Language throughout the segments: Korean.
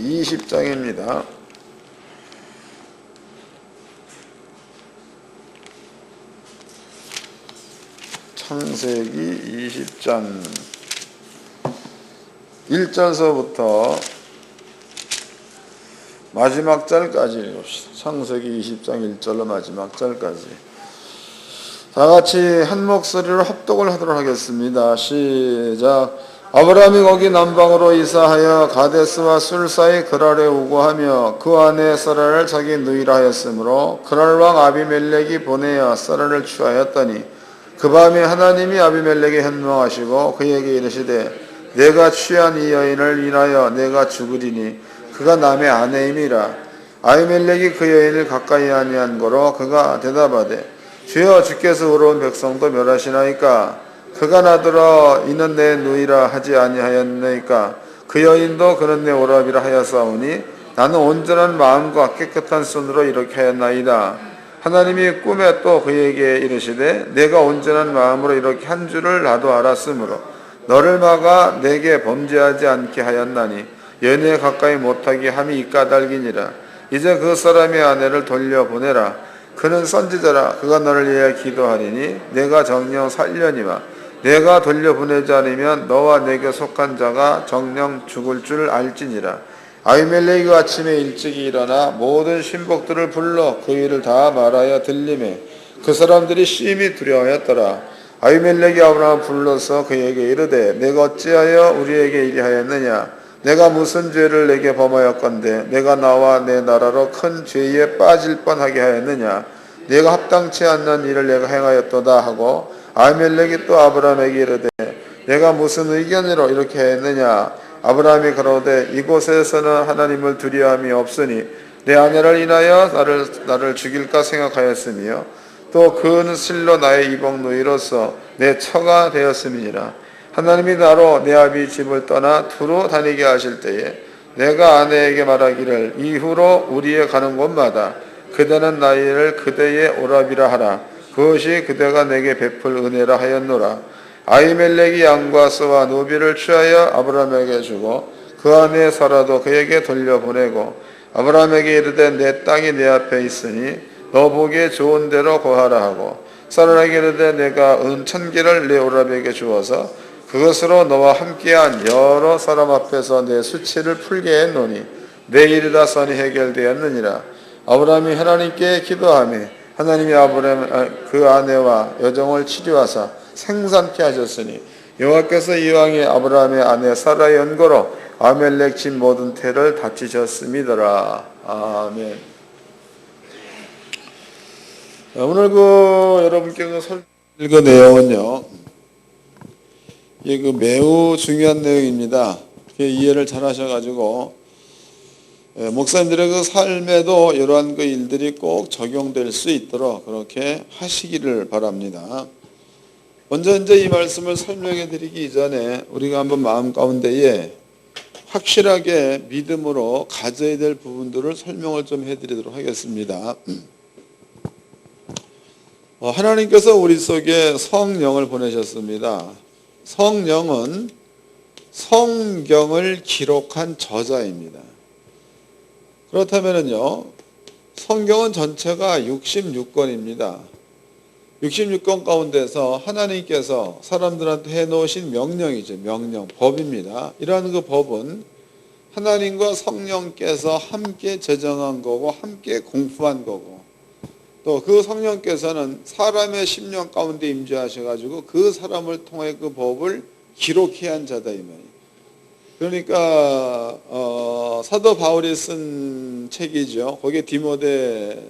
20장입니다. 창세기 20장 1절서부터 마지막 절까지 읽읍시다. 창세기 20장 1절로 마지막 절까지 다 같이 한 목소리로 합독을 하도록 하겠습니다. 시작. 아브라함이 거기 남방으로 이사하여 가데스와 술 사이 그랄에 우거하며 그 안에 사라를 자기 누이라 하였으므로 그랄 왕 아비멜렉이 보내어 사라를 취하였더니 그 밤에 하나님이 아비멜렉에 현명하시고 그에게 이르시되 내가 취한 이 여인을 인하여 내가 죽으리니 그가 남의 아내임이라. 아비멜렉이 그 여인을 가까이 아니한 거로 그가 대답하되 주여 주께서 의로운 백성도 멸하시나이까. 그가 나더러 이는 내 누이라 하지 아니하였나이까. 그 여인도 그는 내 오라비라 하였사오니 나는 온전한 마음과 깨끗한 손으로 이렇게 하였나이다. 하나님이 꿈에 또 그에게 이르시되 내가 온전한 마음으로 이렇게 한 줄을 나도 알았으므로 너를 막아 내게 범죄하지 않게 하였나니 연애에 가까이 못하게 함이 이 까닭이니라. 이제 그 사람의 아내를 돌려보내라. 그는 선지자라. 그가 너를 위하여 기도하리니 내가 정녕 살려니와 내가 돌려보내지 않으면 너와 내게 속한 자가 정녕 죽을 줄 알지니라. 아비멜렉이 아침에 일찍이 일어나 모든 신복들을 불러 그 일을 다 말하여 들리매 그 사람들이 심히 두려워하였더라. 아비멜렉이 아브라함을 불러서 그에게 이르되 내가 어찌하여 우리에게 이리하였느냐. 내가 무슨 죄를 내게 범하였건대 내가 나와 내 나라로 큰 죄에 빠질 뻔하게 하였느냐. 내가 합당치 않는 일을 내가 행하였도다 하고 아비멜렉이 또 아브라함에게 이르되 내가 무슨 의견으로 이렇게 했느냐. 아브라함이 그러되 이곳에서는 하나님을 두려움이 없으니 내 아내를 인하여 나를 죽일까 생각하였으며 또 그는 실로 나의 이복 누이로서 내 처가 되었음이니라. 하나님이 나로 내 아비 집을 떠나 두루 다니게 하실 때에 내가 아내에게 말하기를 이후로 우리의 가는 곳마다 그대는 나이를 그대의 오라비라 하라. 그것이 그대가 내게 베풀 은혜라 하였노라. 아비멜렉이 양과 소와 노비를 취하여 아브라함에게 주고 그 안에 사라도 그에게 돌려보내고 아브라함에게 이르되 내 땅이 내 앞에 있으니 너 보기에 좋은 대로 거하라 하고 사라에게 이르되 내가 은 1000개를 내 오라비에게 주어서 그것으로 너와 함께한 여러 사람 앞에서 내 수치를 풀게 했노니 내 일이 다 선이 해결되었느니라. 아브라함이 하나님께 기도하며 하나님이 아브라함 그 아내와 여종을 치료하사 생산케 하셨으니 여호와께서 이왕에 아브라함의 아내 사라의 연고로 아비멜렉 집 모든 태를 다치셨음이더라. 아멘. 오늘 여러분께 읽은 내용은요, 이게 매우 중요한 내용입니다. 이해를 잘 하셔가지고 목사님들의 그 삶에도 이러한 그 일들이 꼭 적용될 수 있도록 그렇게 하시기를 바랍니다. 먼저 이제 이 말씀을 설명해 드리기 전에 우리가 한번 마음 가운데에 확실하게 믿음으로 가져야 될 부분들을 설명을 좀 해드리도록 하겠습니다. 하나님께서 우리 속에 성령을 보내셨습니다. 성령은 성경을 기록한 저자입니다. 그렇다면요, 성경은 전체가 66권입니다. 66권 가운데서 하나님께서 사람들한테 해놓으신 명령이죠. 명령, 법입니다. 이러한 그 법은 하나님과 성령께서 함께 제정한 거고 함께 공부한 거고 또 그 성령께서는 사람의 심령 가운데 임재하셔가지고 그 사람을 통해 그 법을 기록해야 한 자다 이 말이에요. 그러니까 사도 바울이 쓴 책이죠. 거기에 디모데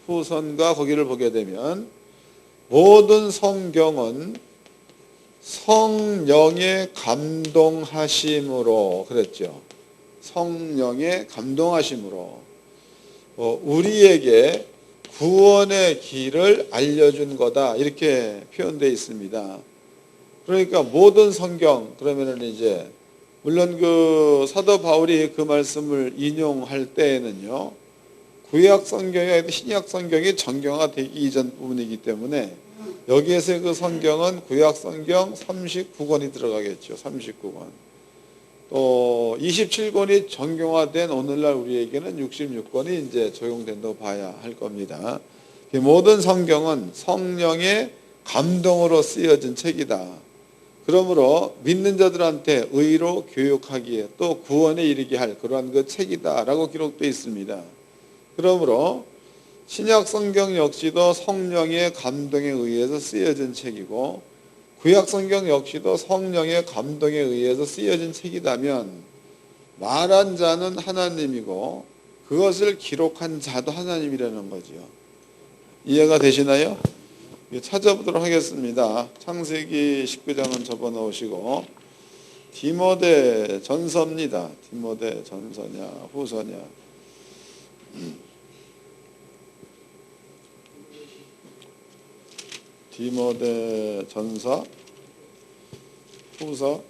후서가 거기를 보게 되면 모든 성경은 성령의 감동하심으로 그랬죠. 성령의 감동하심으로 우리에게 구원의 길을 알려준 거다 이렇게 표현되어 있습니다. 그러니까 모든 성경 그러면은 이제 물론 그 사도 바울이 그 말씀을 인용할 때에는요, 구약 성경이 신약 성경이 정경화되기 이전 부분이기 때문에 여기에서 그 성경은 구약 성경 39권이 들어가겠죠. 39권. 또 27권이 정경화된 오늘날 우리에게는 66권이 이제 적용된다고 봐야 할 겁니다. 모든 성경은 성령의 감동으로 쓰여진 책이다. 그러므로 믿는 자들한테 의로 교육하기에 또 구원에 이르게 할 그러한 그 책이다라고 기록되어 있습니다. 그러므로 신약 성경 역시도 성령의 감동에 의해서 쓰여진 책이고 구약 성경 역시도 성령의 감동에 의해서 쓰여진 책이라면 말한 자는 하나님이고 그것을 기록한 자도 하나님이라는 거죠. 이해가 되시나요? 찾아보도록 하겠습니다. 창세기 19장은 접어놓으시고 디모데 전서입니다. 디모데 전서냐 후서냐. 디모데 전서 후서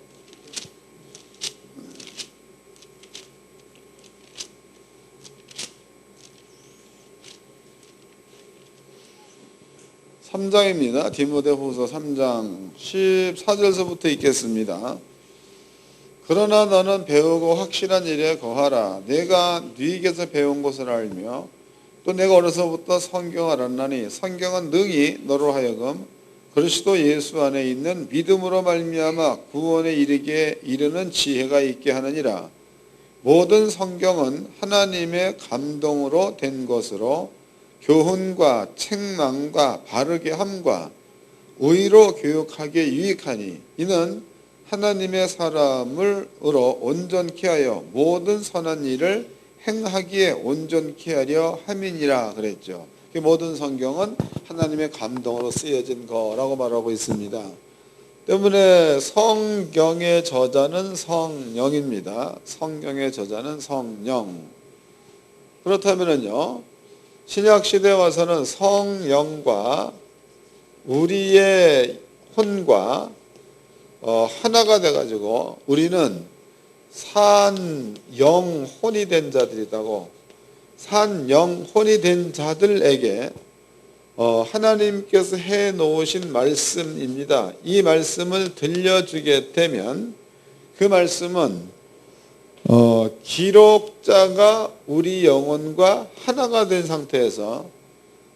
3장입니다. 디모데 후서 3장 14절서부터 읽겠습니다. 그러나 너는 배우고 확실한 일에 거하라. 내가 네게서 배운 것을 알며 또 내가 어려서부터 성경을 알았나니 성경은 능히 너로 하여금 그리스도 예수 안에 있는 믿음으로 말미암아 구원에 이르게 이르는 지혜가 있게 하느니라. 모든 성경은 하나님의 감동으로 된 것으로 교훈과 책망과 바르게 함과 의로 교육하기에 유익하니 이는 하나님의 사람으로 온전케 하여 모든 선한 일을 행하기에 온전케 하려 함이니라 그랬죠. 모든 성경은 하나님의 감동으로 쓰여진 거라고 말하고 있습니다. 때문에 성경의 저자는 성령입니다. 성경의 저자는 성령. 그렇다면요, 신약 시대에 와서는 성령과 우리의 혼과 하나가 돼가지고 우리는 산영혼이 된 자들이라고, 산영혼이 된 자들에게 하나님께서 해놓으신 말씀입니다. 이 말씀을 들려주게 되면 그 말씀은 기록자가 우리 영혼과 하나가 된 상태에서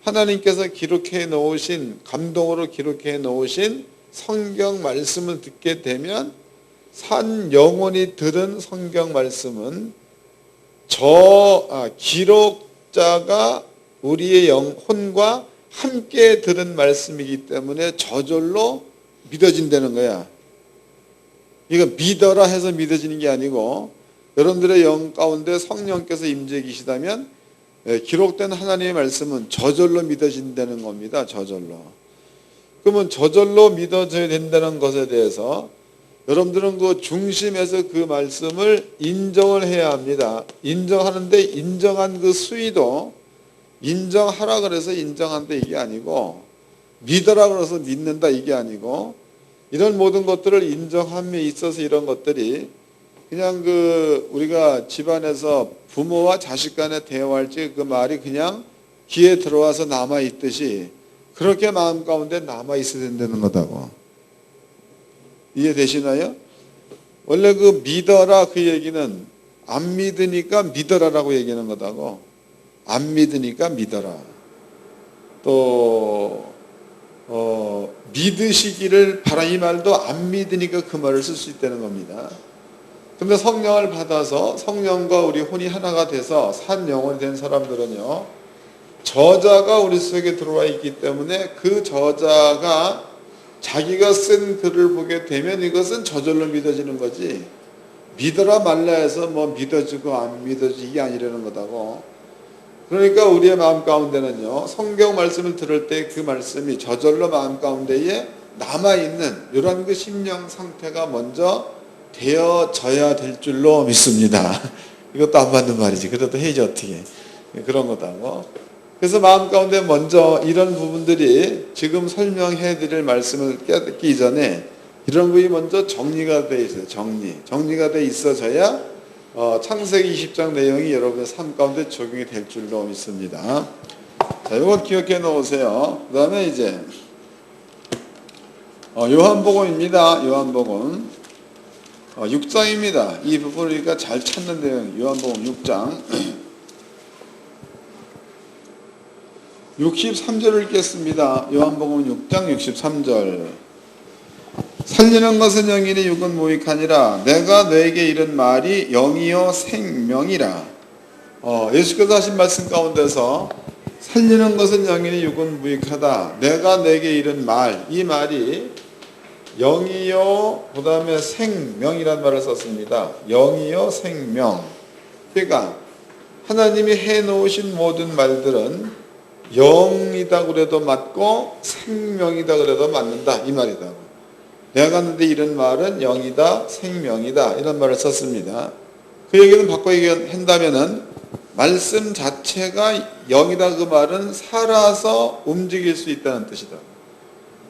하나님께서 기록해 놓으신, 감동으로 기록해 놓으신 성경 말씀을 듣게 되면 산 영혼이 들은 성경 말씀은 기록자가 우리의 영혼과 함께 들은 말씀이기 때문에 저절로 믿어진다는 거야. 이거 믿어라 해서 믿어지는 게 아니고 여러분들의 영 가운데 성령께서 임재 계시다면 기록된 하나님의 말씀은 저절로 믿어진다는 겁니다. 저절로. 그러면 저절로 믿어져야 된다는 것에 대해서 여러분들은 그 중심에서 그 말씀을 인정을 해야 합니다. 인정하는데 인정한 그 수위도 인정하라 그래서 인정한다 이게 아니고, 믿어라 그래서 믿는다 이게 아니고, 이런 모든 것들을 인정함에 있어서 이런 것들이 그냥 우리가 집안에서 부모와 자식 간에 대화할 때 그 말이 그냥 귀에 들어와서 남아 있듯이 그렇게 마음 가운데 남아 있어야 된다는 거다고. 이해되시나요? 원래 그 믿어라 그 얘기는 안 믿으니까 믿어라라고 얘기하는 거다고. 안 믿으니까 믿어라. 또 믿으시기를 바라 이 말도 안 믿으니까 그 말을 쓸 수 있다는 겁니다. 그런데 성령을 받아서 성령과 우리 혼이 하나가 돼서 산 영혼이 된 사람들은요, 저자가 우리 속에 들어와 있기 때문에 그 저자가 자기가 쓴 글을 보게 되면 이것은 저절로 믿어지는 거지, 믿어라 말라 해서 뭐 믿어지고 안 믿어지고 이게 아니라는 거다고. 그러니까 우리의 마음 가운데는요, 성경 말씀을 들을 때 그 말씀이 저절로 마음 가운데에 남아있는 이런 그 심령 상태가 먼저 되어져야 될 줄로 믿습니다. 이것도 안 맞는 말이지. 그래도 해야지 어떻게. 그런 거다고. 그래서 마음 가운데 먼저 이런 부분들이 지금 설명해 드릴 말씀을 깨닫기 전에 이런 부분이 먼저 정리가 돼 있어요. 정리가 돼 있어져야 창세기 20장 내용이 여러분의 삶 가운데 적용이 될 줄로 믿습니다. 자, 이거 기억해 놓으세요. 그 다음에 이제 요한복음입니다. 요한복음 6장입니다. 이 부분을 우리가 잘 찾는데요. 요한복음 6장 63절을 읽겠습니다. 요한복음 6장 63절. 살리는 것은 영이니 육은 무익하니라. 내가 너에게 이른 말이 영이요 생명이라. 예수께서 하신 말씀 가운데서 살리는 것은 영이니 육은 무익하다. 내가 너에게 이른 말, 이 말이 영이요 그 다음에 생명이라는 말을 썼습니다. 영이요 생명. 그러니까 하나님이 해놓으신 모든 말들은 영이다 그래도 맞고 생명이다 그래도 맞는다 이 말이다. 내가 하는데 이런 말은 영이다 생명이다 이런 말을 썼습니다. 그 얘기는 바꿔 얘기한다면은 말씀 자체가 영이다 그 말은 살아서 움직일 수 있다는 뜻이다.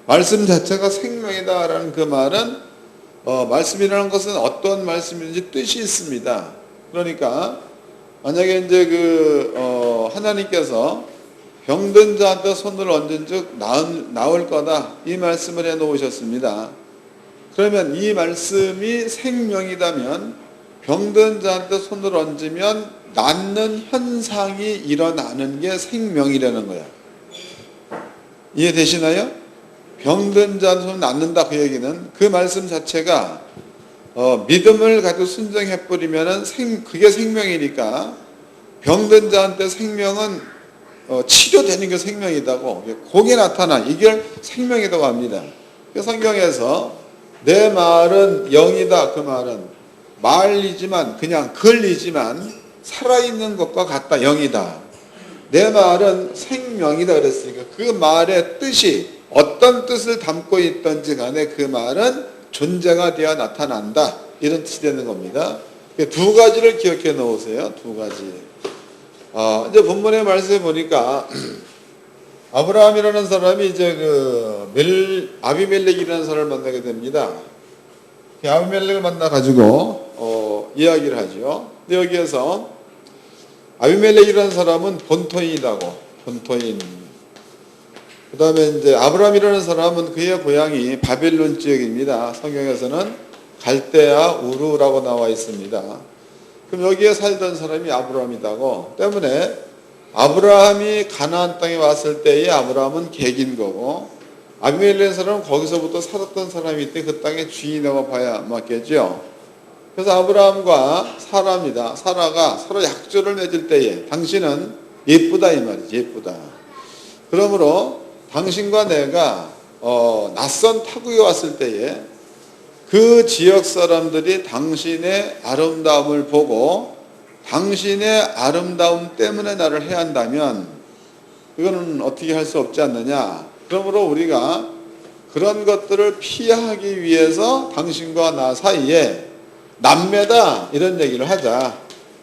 말씀 자체가 생명이다라는 그 말은 말씀이라는 것은 어떤 말씀인지 뜻이 있습니다. 그러니까 만약에 이제 하나님께서 병든 자한테 손을 얹은즉 나을 거다 이 말씀을 해 놓으셨습니다. 그러면 이 말씀이 생명이다면 병든 자한테 손을 얹으면 낫는 현상이 일어나는 게 생명이라는 거야. 이해되시나요? 병든 자한테 손을 낫는다 그 얘기는 그 말씀 자체가 믿음을 가지고 순종해 버리면은 그게 생명이니까 병든 자한테 생명은 치료되는 게 생명이다고 거기에 나타나 이게 생명이라고 합니다. 성경에서 내 말은 영이다 그 말은 말이지만 그냥 글이지만 살아있는 것과 같다 영이다. 내 말은 생명이다 그랬으니까 그 말의 뜻이 어떤 뜻을 담고 있든지 간에 그 말은 존재가 되어 나타난다 이런 뜻이 되는 겁니다. 두 가지를 기억해 놓으세요. 두 가지. 이제 본문의 말씀에 보니까 아브라함이라는 사람이 이제 아비멜렉이라는 사람을 만나게 됩니다. 아비멜렉을 만나 가지고 이야기를 하죠. 근데 여기에서 아비멜렉이라는 사람은 본토인이라고 본토인. 그다음에 이제 아브라함이라는 사람은 그의 고향이 바벨론 지역입니다. 성경에서는 갈대아 우르라고 나와 있습니다. 그럼 여기에 살던 사람이 아브라함이다고 때문에 아브라함이 가나안 땅에 왔을 때의 아브라함은 객인 거고 아비멜렉 사람은 거기서부터 살았던 사람이 때 그 땅의 주인이라고 봐야 맞겠죠. 그래서 아브라함과 사라입니다. 사라가 서로 약조를 맺을 때에 당신은 예쁘다 이 말이지 예쁘다. 그러므로 당신과 내가 낯선 타국에 왔을 때에 그 지역 사람들이 당신의 아름다움을 보고 당신의 아름다움 때문에 나를 해한다면 이거는 어떻게 할 수 없지 않느냐. 그러므로 우리가 그런 것들을 피하기 위해서 당신과 나 사이에 남매다 이런 얘기를 하자.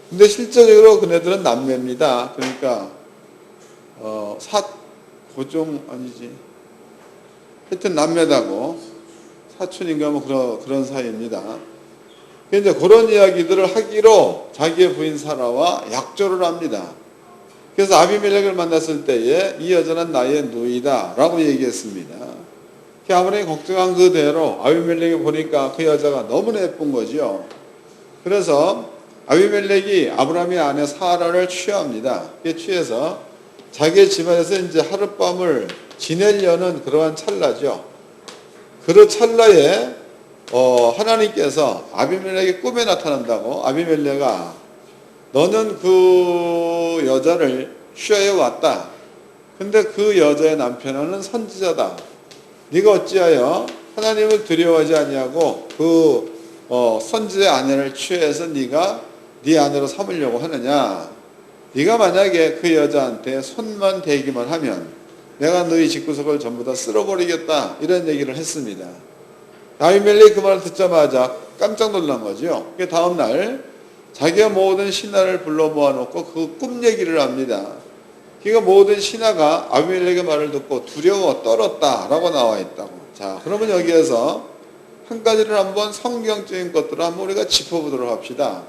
근데 실제적으로 그네들은 남매입니다. 그러니까 고종 아니지. 하여튼 남매다고. 사촌인가 뭐 그런 사이입니다. 이제 그런 이야기들을 하기로 자기의 부인 사라와 약조를 합니다. 그래서 아비멜렉을 만났을 때에 이 여자는 나의 누이다 라고 얘기했습니다. 아브라함이 걱정한 그대로 아비멜렉이 보니까 그 여자가 너무나 예쁜 거죠. 그래서 아비멜렉이 아브라함의 아내 사라를 취합니다. 취해서 자기 집안에서 이제 하룻밤을 지내려는 그러한 찰나죠. 그 찰나에 하나님께서 아비멜렉의 꿈에 나타난다고 아비멜렉아 너는 그 여자를 취하여 왔다. 근데 그 여자의 남편은 선지자다. 네가 어찌하여 하나님을 두려워하지 아니하고 그 선지자의 아내를 취해서 네가 네 아내로 삼으려고 하느냐. 네가 만약에 그 여자한테 손만 대기만 하면 내가 너희 집구석을 전부 다 쓸어버리겠다 이런 얘기를 했습니다. 아비멜렉이 그 말을 듣자마자 깜짝 놀란 거죠. 그 다음날 자기가 모든 신하를 불러 모아놓고 그 꿈 얘기를 합니다. 그러니까 모든 신하가 아비멜렉의 말을 듣고 두려워 떨었다라고 나와 있다고. 자, 그러면 여기에서 한 가지를 한번 성경적인 것들을 한번 우리가 짚어보도록 합시다.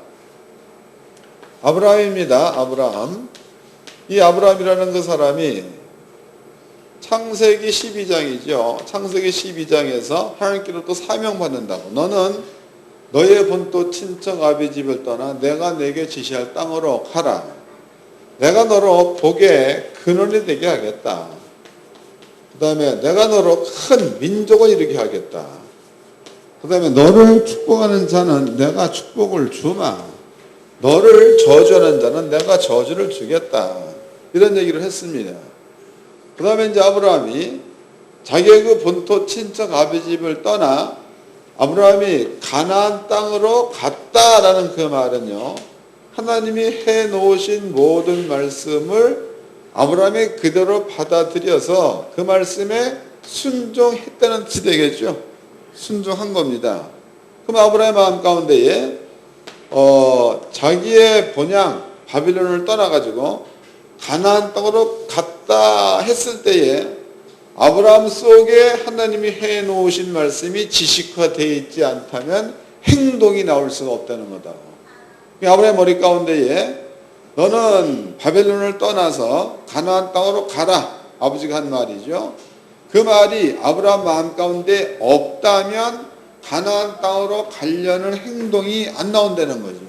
아브라함입니다. 아브라함. 이 아브라함이라는 그 사람이 창세기 12장이죠. 창세기 12장에서 하나님께로부터 사명받는다고. 너는 너의 본토 친척 아비 집을 떠나 내가 내게 지시할 땅으로 가라. 내가 너로 복의 근원이 되게 하겠다. 그 다음에 내가 너로 큰 민족을 이루게 하겠다. 그 다음에 너를 축복하는 자는 내가 축복을 주마. 너를 저주하는 자는 내가 저주를 주겠다. 이런 얘기를 했습니다. 그 다음에 이제 아브라함이 자기의 그 본토 친척 아비 집을 떠나 아브라함이 가나안 땅으로 갔다라는 그 말은요, 하나님이 해놓으신 모든 말씀을 아브라함이 그대로 받아들여서 그 말씀에 순종했다는 뜻이 되겠죠. 순종한 겁니다. 그럼 아브라함의 마음 가운데에 자기의 본향 바빌론을 떠나가지고 가나안 땅으로 갔다 했을 때에 아브라함 속에 하나님이 해놓으신 말씀이 지식화되어 있지 않다면 행동이 나올 수가 없다는 거다. 아브라함의 머리 가운데에 너는 바벨론을 떠나서 가나안 땅으로 가라. 아버지가 한 말이죠. 그 말이 아브라함 마음 가운데 없다면 가나안 땅으로 가려는 행동이 안 나온다는 거죠.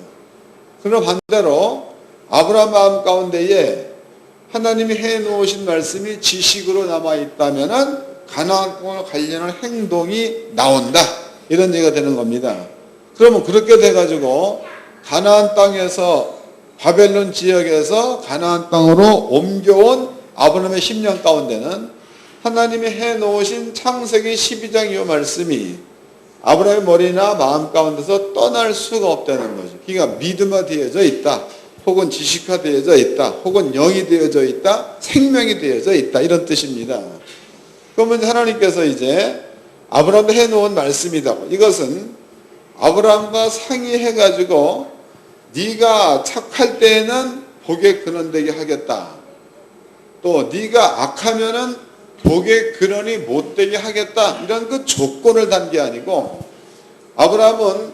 그럼 반대로 아브라함 마음 가운데에 하나님이 해놓으신 말씀이 지식으로 남아있다면 가나안 땅으로 가려는 행동이 나온다. 이런 얘기가 되는 겁니다. 그러면 그렇게 돼가지고 가나안 땅에서 바벨론 지역에서 가나안 땅으로 옮겨온 아브라함의 10년 가운데는 하나님이 해놓으신 창세기 12장 이 말씀이 아브라함의 머리나 마음 가운데서 떠날 수가 없다는 거죠. 그러니까 믿음화되어져 있다. 혹은 지식화되어져 있다. 혹은 영이 되어져 있다. 생명이 되어져 있다. 이런 뜻입니다. 그러면 하나님께서 이제 아브라함도 해놓은 말씀이다. 이것은 아브라함과 상의해가지고 네가 착할 때에는 복의 근원 되게 하겠다. 또 네가 악하면은 복의 근원이 못 되게 하겠다. 이런 그 조건을 단 게 아니고 아브라함은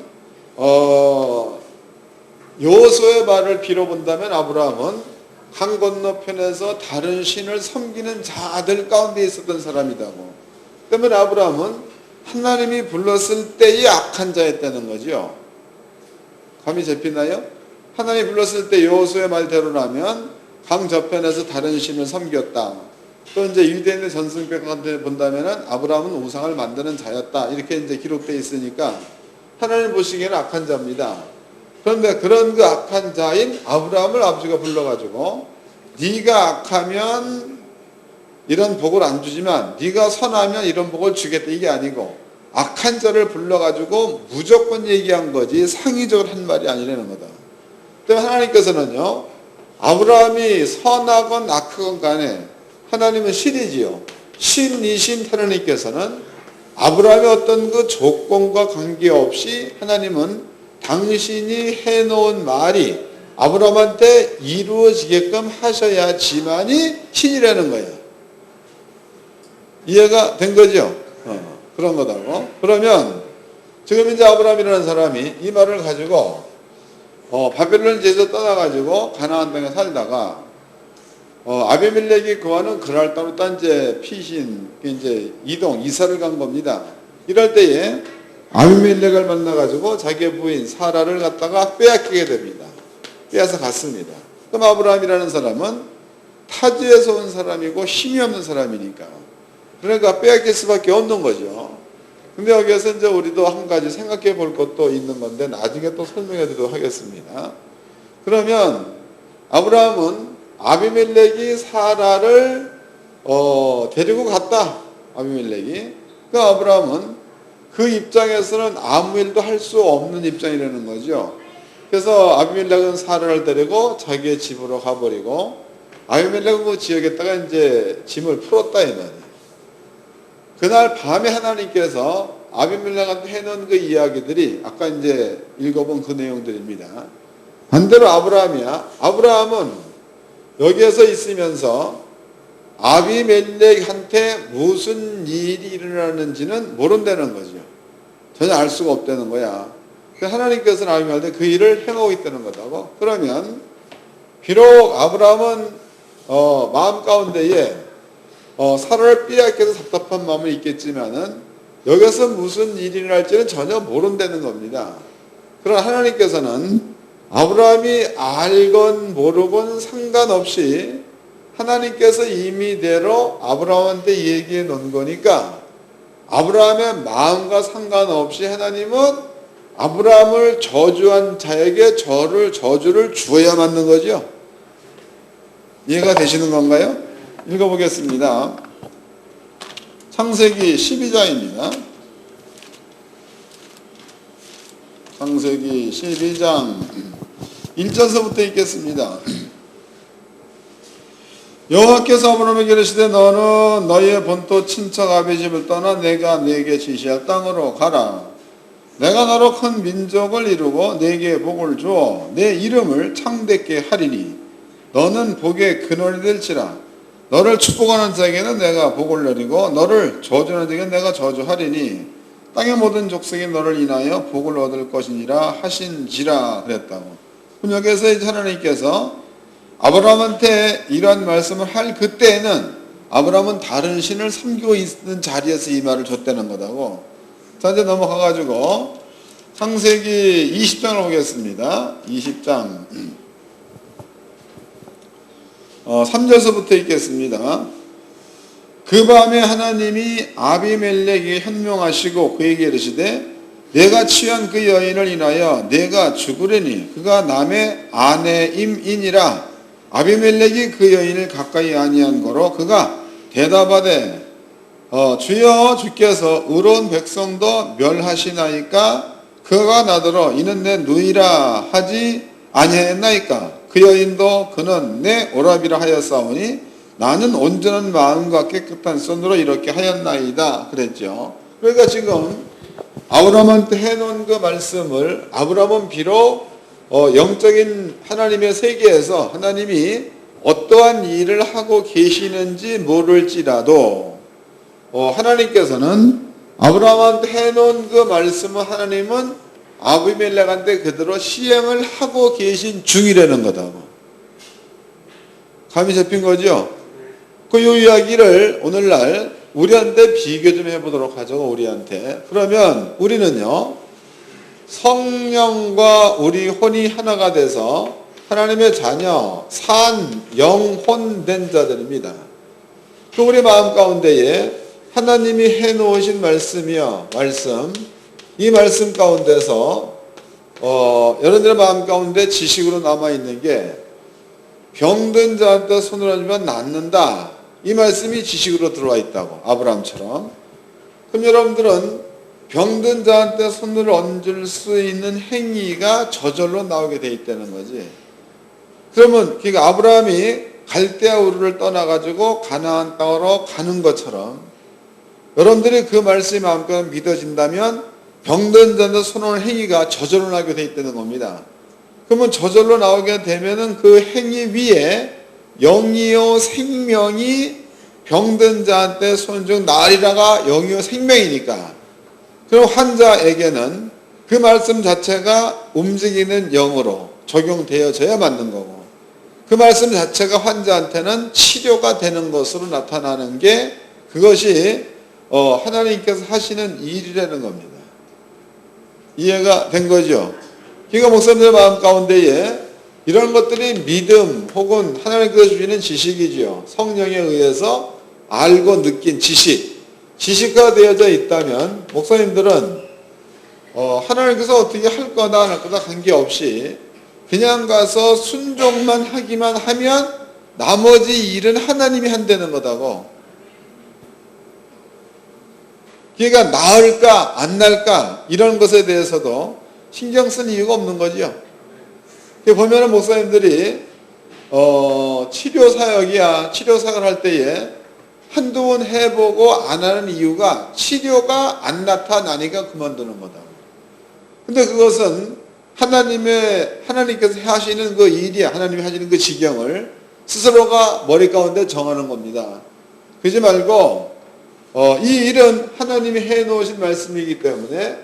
여호수아의 말을 빌어본다면 아브라함은 강 건너편에서 다른 신을 섬기는 자들 가운데 있었던 사람이다고. 그러면 아브라함은 하나님이 불렀을 때의 악한 자였다는 거죠. 감이 잡히나요? 하나님이 불렀을 때 여호수아의 말대로라면 강 저편에서 다른 신을 섬겼다. 또 이제 유대인의 전승백한테 본다면은 아브라함은 우상을 만드는 자였다. 이렇게 이제 기록되어 있으니까 하나님 보시기에는 악한 자입니다. 그런데 그런 그 악한 자인 아브라함을 아버지가 불러가지고 네가 악하면 이런 복을 안 주지만 네가 선하면 이런 복을 주겠다. 이게 아니고 악한 자를 불러가지고 무조건 얘기한 거지 상의적으로 한 말이 아니라는 거다. 때문에 하나님께서는요, 아브라함이 선하건 악하건 간에 하나님은 신이지요. 신이신 하나님께서는 아브라함의 어떤 그 조건과 관계없이 하나님은 당신이 해놓은 말이 아브라함한테 이루어지게끔 하셔야지만이 신이라는 거예요. 이해가 된 거죠? 그런 거다고. 그러면 지금 이제 아브라함이라는 사람이 이 말을 가지고 바벨론 지에서 떠나가지고 가나안 땅에 살다가 아비멜렉이 그와는 그날따로 딴제 피신 이제 이사를 간 겁니다. 이럴 때에 아비멜렉을 만나가지고 자기의 부인 사라를 갖다가 빼앗기게 됩니다. 빼앗아 갔습니다. 그럼 아브라함이라는 사람은 타지에서 온 사람이고 힘이 없는 사람이니까 그러니까 빼앗길 수밖에 없는 거죠. 근데 여기에서 이제 우리도 한 가지 생각해 볼 것도 있는 건데 나중에 또 설명해 드리도록 하겠습니다. 그러면 아브라함은 아비멜렉이 사라를 데리고 갔다. 아비멜렉이. 그 아브라함은 그 입장에서는 아무 일도 할 수 없는 입장이라는 거죠. 그래서 아비멜렉은 사라를 데리고 자기의 집으로 가버리고 아비멜렉은 그 지역에다가 이제 짐을 풀었다 이 말이에요. 그날 밤에 하나님께서 아비멜렉한테 해놓은 그 이야기들이 아까 이제 읽어본 그 내용들입니다. 반대로 아브라함이야. 아브라함은 여기에서 있으면서 아비멜렉한테 무슨 일이 일어나는지는 모른다는 거죠. 전혀 알 수가 없다는 거야. 하나님께서는 아비멜렉한테 그 일을 행하고 있다는 거다고. 그러면 비록 아브라함은 마음 가운데에 사라를 빼앗겨서 답답한 마음이 있겠지만은 여기서 무슨 일이 일어날지는 전혀 모른다는 겁니다. 그러나 하나님께서는 아브라함이 알건 모르건 상관없이 하나님께서 임의대로 아브라함한테 얘기해 놓은 거니까 아브라함의 마음과 상관없이 하나님은 아브라함을 저주한 자에게 저주를 주어야 맞는 거죠. 이해가 되시는 건가요? 읽어보겠습니다. 창세기 12장입니다. 창세기 12장 1절서부터 읽겠습니다. 여호와께서 아브라함에게 이르시되 너는 너의 본토 친척 아비 집을 떠나 내가 네게 지시할 땅으로 가라. 내가 너로 큰 민족을 이루고 네게 복을 주어 내 이름을 창대케 하리니 너는 복의 근원이 될지라. 너를 축복하는 자에게는 내가 복을 내리고 너를 저주하는 자에게는 내가 저주하리니 땅의 모든 족속이 너를 인하여 복을 얻을 것이니라 하신지라 그랬다고. 그럼 여기서 이제 하나님께서 아브라함한테 이러한 말씀을 할 그때에는 아브라함은 다른 신을 섬기고 있는 자리에서 이 말을 줬다는 거다고. 자, 이제 넘어가가지고 창세기 20장을 보겠습니다. 20장 3절서부터 읽겠습니다. 그 밤에 하나님이 아비멜렉에게 현명하시고 그에게 이르시되 내가 취한 그 여인을 인하여 내가 죽으려니 그가 남의 아내임이니라. 아비멜렉이 그 여인을 가까이 아니한 거로 그가 대답하되 주여 주께서 의로운 백성도 멸하시나이까 그가 나더러 이는 내 누이라 하지 아니하였나이까. 그 여인도 그는 내 오라비라 하였사오니 나는 온전한 마음과 깨끗한 손으로 이렇게 하였나이다 그랬죠. 그러니까 지금 아브라함한테 해놓은 그 말씀을 아브라함은 비록 영적인 하나님의 세계에서 하나님이 어떠한 일을 하고 계시는지 모를지라도 하나님께서는 아브라함한테 해놓은 그 말씀을 하나님은 아비멜렉한테 그대로 시행을 하고 계신 중이라는 거다고. 감이 잡힌 거죠? 그 이야기를 오늘날 우리한테 비교 좀 해보도록 하죠. 우리한테. 그러면 우리는요 성령과 우리 혼이 하나가 돼서 하나님의 자녀 산 영혼된 자들입니다. 그 우리 마음 가운데에 하나님이 해놓으신 말씀이요 이 말씀 가운데서 여러분들의 마음 가운데 지식으로 남아있는 게 병든 자한테 손을 얹으면 낫는다. 이 말씀이 지식으로 들어와 있다고. 아브라함처럼. 그럼 여러분들은 병든 자한테 손을 얹을 수 있는 행위가 저절로 나오게 돼 있다는 거지. 그러면 그러니까 아브라함이 갈대아 우르를 떠나가지고 가나안 땅으로 가는 것처럼 여러분들이 그 말씀이 마음껏 믿어진다면 병든 자한테 손을 얹는 행위가 저절로 나오게 돼 있다는 겁니다. 그러면 저절로 나오게 되면은 그 행위 위에 영이요 생명이 병든 자한테 손중 나리라가 영이요 생명이니까 그럼 환자에게는 그 말씀 자체가 움직이는 영으로 적용되어져야 맞는 거고 그 말씀 자체가 환자한테는 치료가 되는 것으로 나타나는 게 그것이 하나님께서 하시는 일이라는 겁니다. 이해가 된 거죠? 그러니까 목사님들 마음 가운데에 이런 것들이 믿음 혹은 하나님께서 주시는 지식이죠. 성령에 의해서 알고 느낀 지식화 되어져 있다면 목사님들은 하나님께서 어떻게 할 거다 안 할 거다 관계없이 그냥 가서 순종만 하기만 하면 나머지 일은 하나님이 한다는 거다고. 그러니까 나을까 안 나을까 이런 것에 대해서도 신경 쓸 이유가 없는 거죠. 보면은 목사님들이 치료 사역을 할 때에 한두 번 해보고 안 하는 이유가 치료가 안 나타나니까 그만두는 거다. 근데 그것은 하나님께서 하시는 그 일이 하나님이 하시는 그 지경을 스스로가 머리 가운데 정하는 겁니다. 그러지 말고 이 일은 하나님이 해놓으신 말씀이기 때문에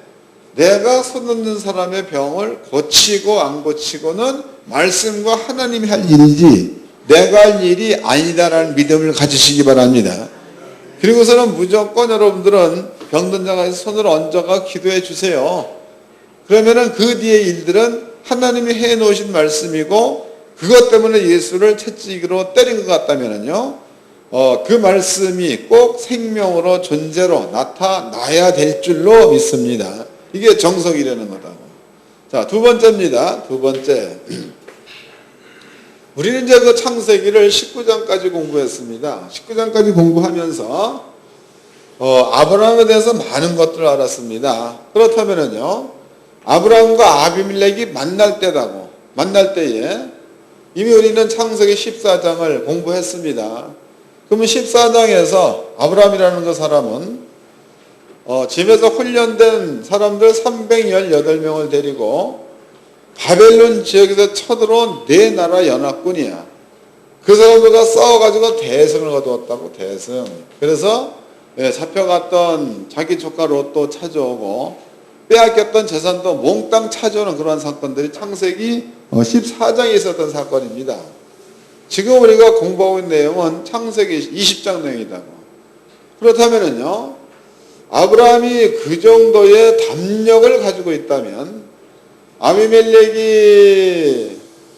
내가 손 놓는 사람의 병을 고치고 안 고치고는 말씀과 하나님이 할 일이지 내가 할 일이 아니다라는 믿음을 가지시기 바랍니다. 그리고서는 무조건 여러분들은 병든 자가 손을 얹어가 기도해 주세요. 그러면은 그 뒤의 일들은 하나님이 해 놓으신 말씀이고 그것 때문에 예수를 채찍으로 때린 것 같다면은요, 그 말씀이 꼭 생명으로 존재로 나타나야 될 줄로 믿습니다. 이게 정석이라는 거다. 자, 두 번째입니다. 두 번째. 우리는 이제 그 창세기를 19장까지 공부했습니다. 19장까지 공부하면서 아브라함에 대해서 많은 것들을 알았습니다. 그렇다면은요, 아브라함과 아비멜렉이 만날 때에 이미 우리는 창세기 14장을 공부했습니다. 그러면 14장에서 아브라함이라는 그 사람은 집에서 훈련된 사람들 318명을 데리고 바벨론 지역에서 쳐들어온 네 나라 연합군이야. 그 사람들과 싸워가지고 대승을 거두었다고. 대승. 그래서 잡혀갔던 자기 조카 롯도 찾아오고 빼앗겼던 재산도 몽땅 찾아오는 그러한 사건들이 창세기 14장에 있었던 사건입니다. 지금 우리가 공부하고 있는 내용은 창세기 20장 내용이다. 그렇다면은요, 아브라함이 그 정도의 담력을 가지고 있다면 아비멜렉이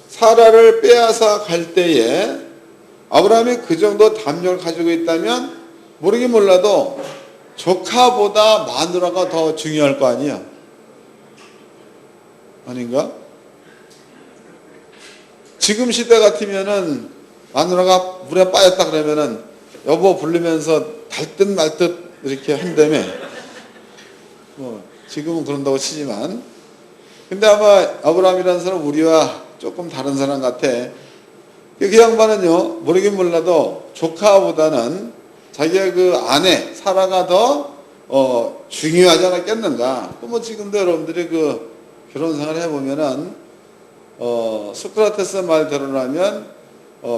사라를 빼앗아 갈 때에 아브라함이 그 정도 담력을 가지고 있다면 모르긴 몰라도 조카보다 마누라가 더 중요할 거 아니야? 아닌가? 지금 시대 같으면은 마누라가 물에 빠졌다 그러면은 여보 부르면서 달 듯 말 듯 이렇게 한다며. 지금은 그런다고 치지만, 근데 아마 아브라함이라는 사람은 우리와 조금 다른 사람 같아. 그 양반은요, 모르긴 몰라도 조카보다는 자기가 그 아내 사라가 더 중요하지 않았겠는가. 뭐 지금도 여러분들이 그 결혼 생활 해보면은 소크라테스 말대로라면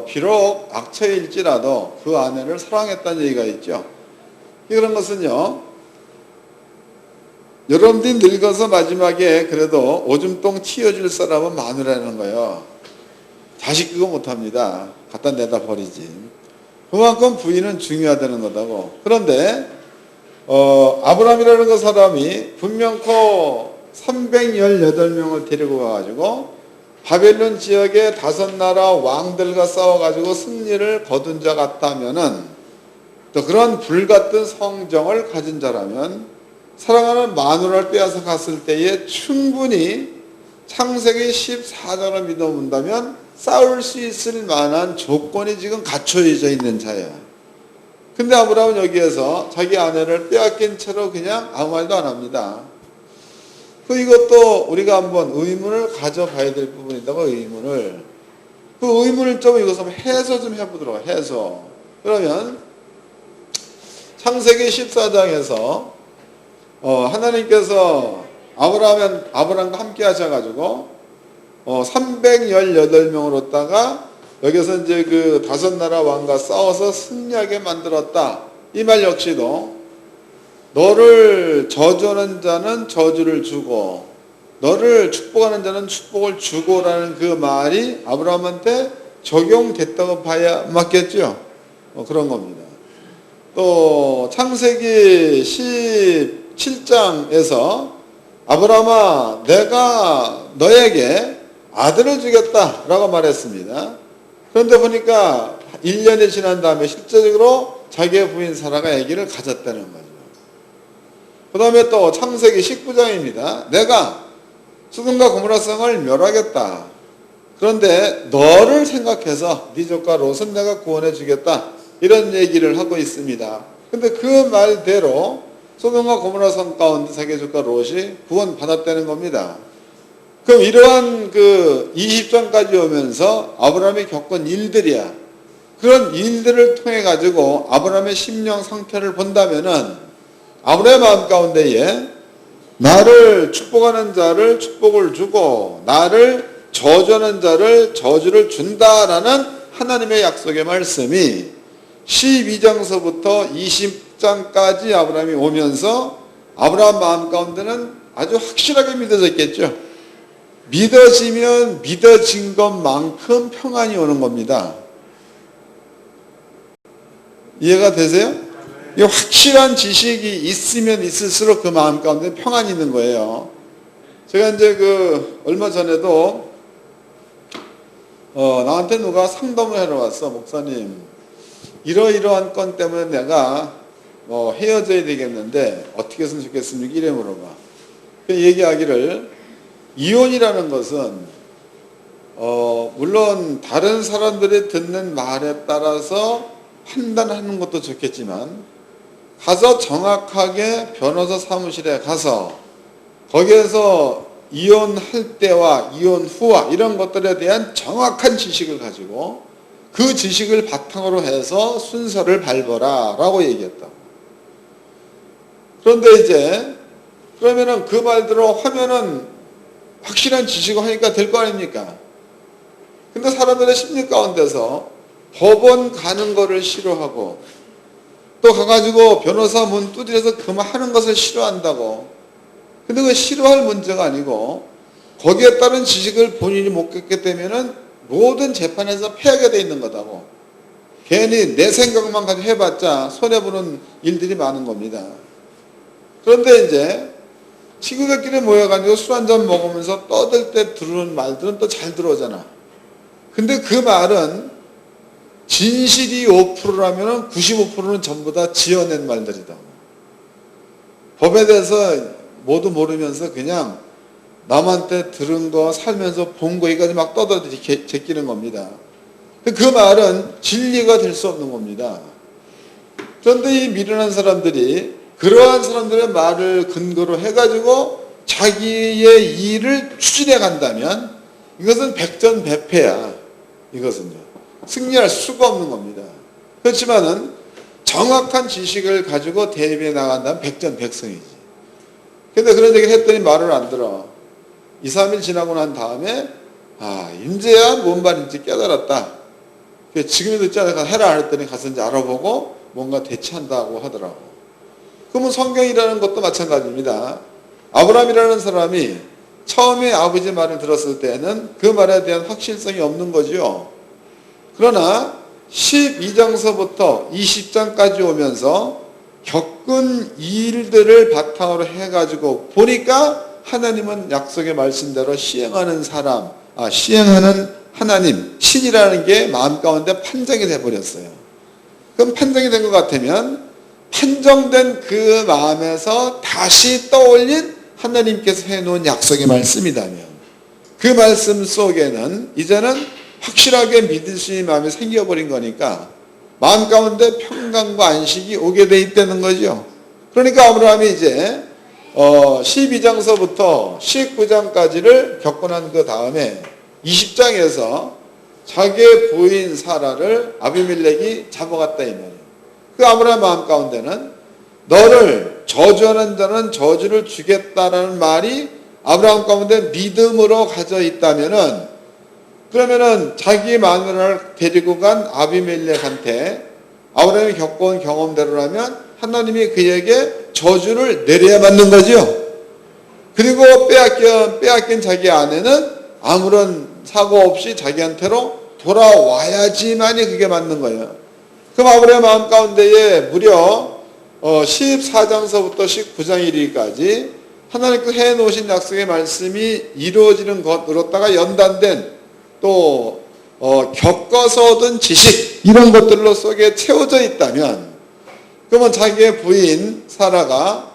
비록 악처일지라도 그 아내를 사랑했다는 얘기가 있죠. 그런 것은요, 여러분들이 늙어서 마지막에 그래도 오줌똥 튀어줄 사람은 마누라는 거예요. 자식 그거 못합니다. 갖다 내다 버리지. 그만큼 부인은 중요하다는 거다고. 그런데 아브라함이라는 그 사람이 분명코 318명을 데리고 가가지고 바벨론 지역의 5나라 왕들과 싸워가지고 승리를 거둔 자 같다면은, 또 그런 불같은 성정을 가진 자라면 사랑하는 마누라를 빼앗아 갔을 때에 충분히 창세기 14장을 믿어본다면 싸울 수 있을 만한 조건이 지금 갖춰져 있는 자야. 근데 아브라함은 여기에서 자기 아내를 빼앗긴 채로 그냥 아무 말도 안 합니다. 이것도 우리가 한번 의문을 가져봐야 될 부분이다고. 의문을. 그 의문을 좀 이것을 해서 좀 해보도록. 해서. 그러면 창세기 14장에서 하나님께서 아브라함과 함께 하셔가지고 318명을 얻다가 여기서 이제 그 5나라 왕과 싸워서 승리하게 만들었다. 이 말 역시도 너를 저주하는 자는 저주를 주고 너를 축복하는 자는 축복을 주고라는 그 말이 아브라함한테 적용됐다고 봐야 맞겠죠. 그런 겁니다. 또 창세기 17장에서 아브라함아 내가 너에게 아들을 주겠다라고 말했습니다. 그런데 보니까 1년이 지난 다음에 실제적으로 자기의 부인 사라가 아기를 가졌다는 거죠. 그 다음에 또 창세기 19장입니다. 내가 소돔과 고모라 성을 멸하겠다. 그런데 너를 생각해서 네 조카 롯은 내가 구원해 주겠다. 이런 얘기를 하고 있습니다. 근데 그 말대로 소돔과 고모라 성 가운데 자기 조카 롯이 구원받았다는 겁니다. 그럼 이러한 그 20장까지 오면서 아브라함이 겪은 일들이야. 그런 일들을 통해 가지고 아브라함의 심령 상태를 본다면은 아브라함의 마음 가운데에 나를 축복하는 자를 축복을 주고 나를 저주하는 자를 저주를 준다라는 하나님의 약속의 말씀이 12장서부터 20장까지 아브라함이 오면서 아브라함 마음 가운데는 아주 확실하게 믿어졌겠죠. 믿어지면 믿어진 것만큼 평안이 오는 겁니다. 이해가 되세요? 이 확실한 지식이 있으면 있을수록 그 마음 가운데 평안이 있는 거예요. 제가 이제 얼마 전에도 나한테 누가 상담을 하러 왔어. 목사님, 이러이러한 건 때문에 내가 헤어져야 되겠는데 어떻게 했으면 좋겠습니까? 이래 물어봐. 그 얘기하기를, 이혼이라는 것은 물론 다른 사람들이 듣는 말에 따라서 판단하는 것도 좋겠지만, 가서 정확하게 변호사 사무실에 가서 거기에서 이혼할 때와 이혼 후와 이런 것들에 대한 정확한 지식을 가지고 그 지식을 바탕으로 해서 순서를 밟아라 라고 얘기했다. 그런데 이제 그러면은 그 말대로 하면은 확실한 지식을 하니까 될 거 아닙니까? 근데 사람들의 심리 가운데서 법원 가는 거를 싫어하고 또 가가지고 변호사 문 두드려서 그만하는 것을 싫어한다고. 근데 그 싫어할 문제가 아니고 거기에 따른 지식을 본인이 못 갖게 되면은 모든 재판에서 패하게 돼 있는 거다고. 괜히 내 생각만 가지고 해봤자 손해보는 일들이 많은 겁니다. 그런데 이제 친구들끼리 모여가지고 술 한잔 먹으면서 떠들 때 들은 말들은 또 잘 들어오잖아. 근데 그 말은 진실이 5%라면 95%는 전부 다 지어낸 말들이다. 법에 대해서 모두 모르면서 그냥 남한테 들은 거, 살면서 본 거, 이까지 막 떠들어 제끼는 겁니다. 그 말은 진리가 될 수 없는 겁니다. 그런데 이 미련한 사람들이 그러한 사람들의 말을 근거로 해가지고 자기의 일을 추진해 간다면 이것은 백전백패야. 이것은요. 승리할 수가 없는 겁니다. 그렇지만은 정확한 지식을 가지고 대비해 나간다면 백전백승이지. 근데 그런 얘기를 했더니 말을 안 들어. 2, 3일 지나고 난 다음에 이제야 뭔 말인지 깨달았다. 지금이 늦지 않아서 해라 했더니 가서 이제 알아보고 뭔가 대처한다고 하더라고. 그러면 성경이라는 것도 마찬가지입니다. 아브라함이라는 사람이 처음에 아버지 말을 들었을 때는 그 말에 대한 확실성이 없는 거죠. 그러나 12장서부터 20장까지 오면서 겪은 일들을 바탕으로 해가지고 보니까 하나님은 약속의 말씀대로 시행하는 사람, 시행하는 하나님, 신이라는 게 마음 가운데 판정이 돼버렸어요. 그럼 판정이 된 것 같으면 판정된 그 마음에서 다시 떠올린 하나님께서 해놓은 약속의 말씀이라면 그 말씀 속에는 이제는 확실하게 믿을 수 있는 마음이 생겨버린 거니까 마음 가운데 평강과 안식이 오게 돼 있다는 거죠. 그러니까 아브라함이 이제 12장서부터 19장까지를 겪고 난 그 다음에 20장에서 자기의 부인 사라를 아비멜렉이 잡아갔다 이 말이에요. 그 아브라함 마음 가운데는 너를 저주하는 자는 저주를 주겠다라는 말이 아브라함 가운데 믿음으로 가져 있다면은, 그러면은 자기 마누라를 데리고 간 아비멜렉한테 아브라함이 겪어온 경험대로라면 하나님이 그에게 저주를 내려야 맞는 거죠. 그리고 빼앗긴 자기 아내는 아무런 사고 없이 자기한테로 돌아와야지만이 그게 맞는 거예요. 그럼 아브라함 마음 가운데에 무려 14장서부터 19장 1일까지 하나님께서 해놓으신 약속의 말씀이 이루어지는 것으로다가 연단된 또 겪어서 얻은 지식, 이런 것들로 속에 채워져 있다면, 그러면 자기의 부인 사라가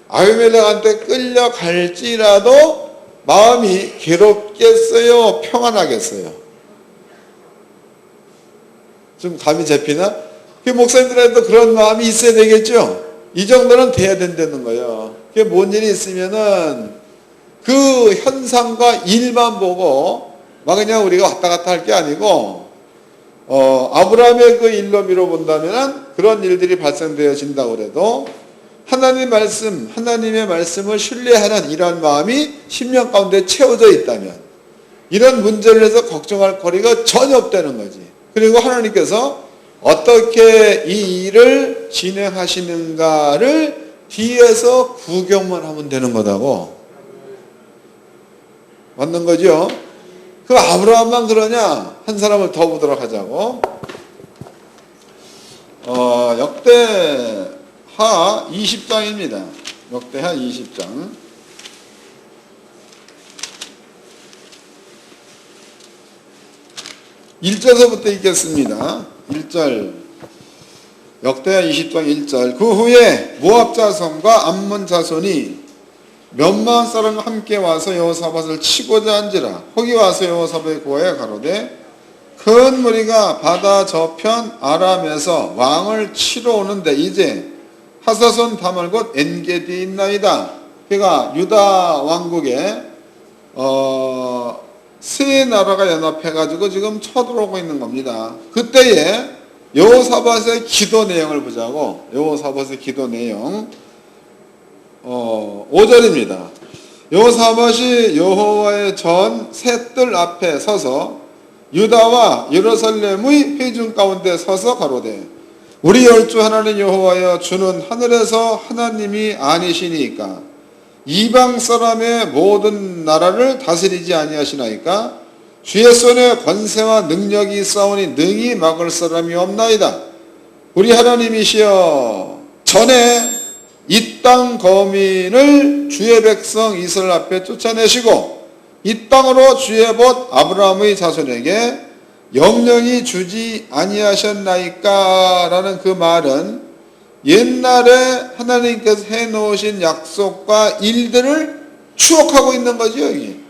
아비멜렉한테 끌려갈지라도 마음이 괴롭겠어요? 평안하겠어요? 좀 감이 잡히나? 그 목사님들한테도 그런 마음이 있어야 되겠죠? 이 정도는 돼야 된다는 거예요. 그게 뭔 일이 있으면은 그 현상과 일만 보고 막 그냥 우리가 왔다 갔다 할 게 아니고, 아브라함의 그 일로 미뤄본다면 그런 일들이 발생되어진다고 그래도 하나님의 말씀을 신뢰하는 이러한 마음이 심령 가운데 채워져 있다면 이런 문제를 해서 걱정할 거리가 전혀 없다는 거지. 그리고 하나님께서 어떻게 이 일을 진행하시는가를 뒤에서 구경만 하면 되는 거다고. 맞는 거죠? 그 아브라함만 그러냐? 한 사람을 더 보도록 하자고. 역대하 20장입니다. 역대하 20장. 1절서부터 읽겠습니다. 1절 역대하 20장 1절 그 후에 모압 자손과 암몬 자손이 몇만 사람과 함께 와서 여호사밧을 치고자 한지라. 거기 와서 여호사밧의 고하에 가로되 큰 무리가 바다 저편 아람에서 왕을 치러 오는데 이제 하사손 다말 곧 엔게디 있나이다. 그가 유다 왕국에 세 나라가 연합해가지고 지금 쳐들어오고 있는 겁니다. 그때에 여호사밧의 기도 내용을 보자고. 여호사밧의 기도 내용 5절입니다. 여호사밧이 여호와의 전 셋들 앞에 서서 유다와 예루살렘의 회중 가운데 서서 가로되 우리 열주 하나님 여호와여 주는 하늘에서 하나님이 아니시니까 이방 사람의 모든 나라를 다스리지 아니하시나이까 주의 손에 권세와 능력이 있사오니 능히 막을 사람이 없나이다. 우리 하나님이시여 전에 이 땅 거민을 주의 백성 이스라엘 앞에 쫓아내시고 이 땅으로 주의 봇 아브라함의 자손에게 영영이 주지 아니하셨나이까 라는 그 말은 옛날에 하나님께서 해놓으신 약속과 일들을 추억하고 있는 거죠. 여기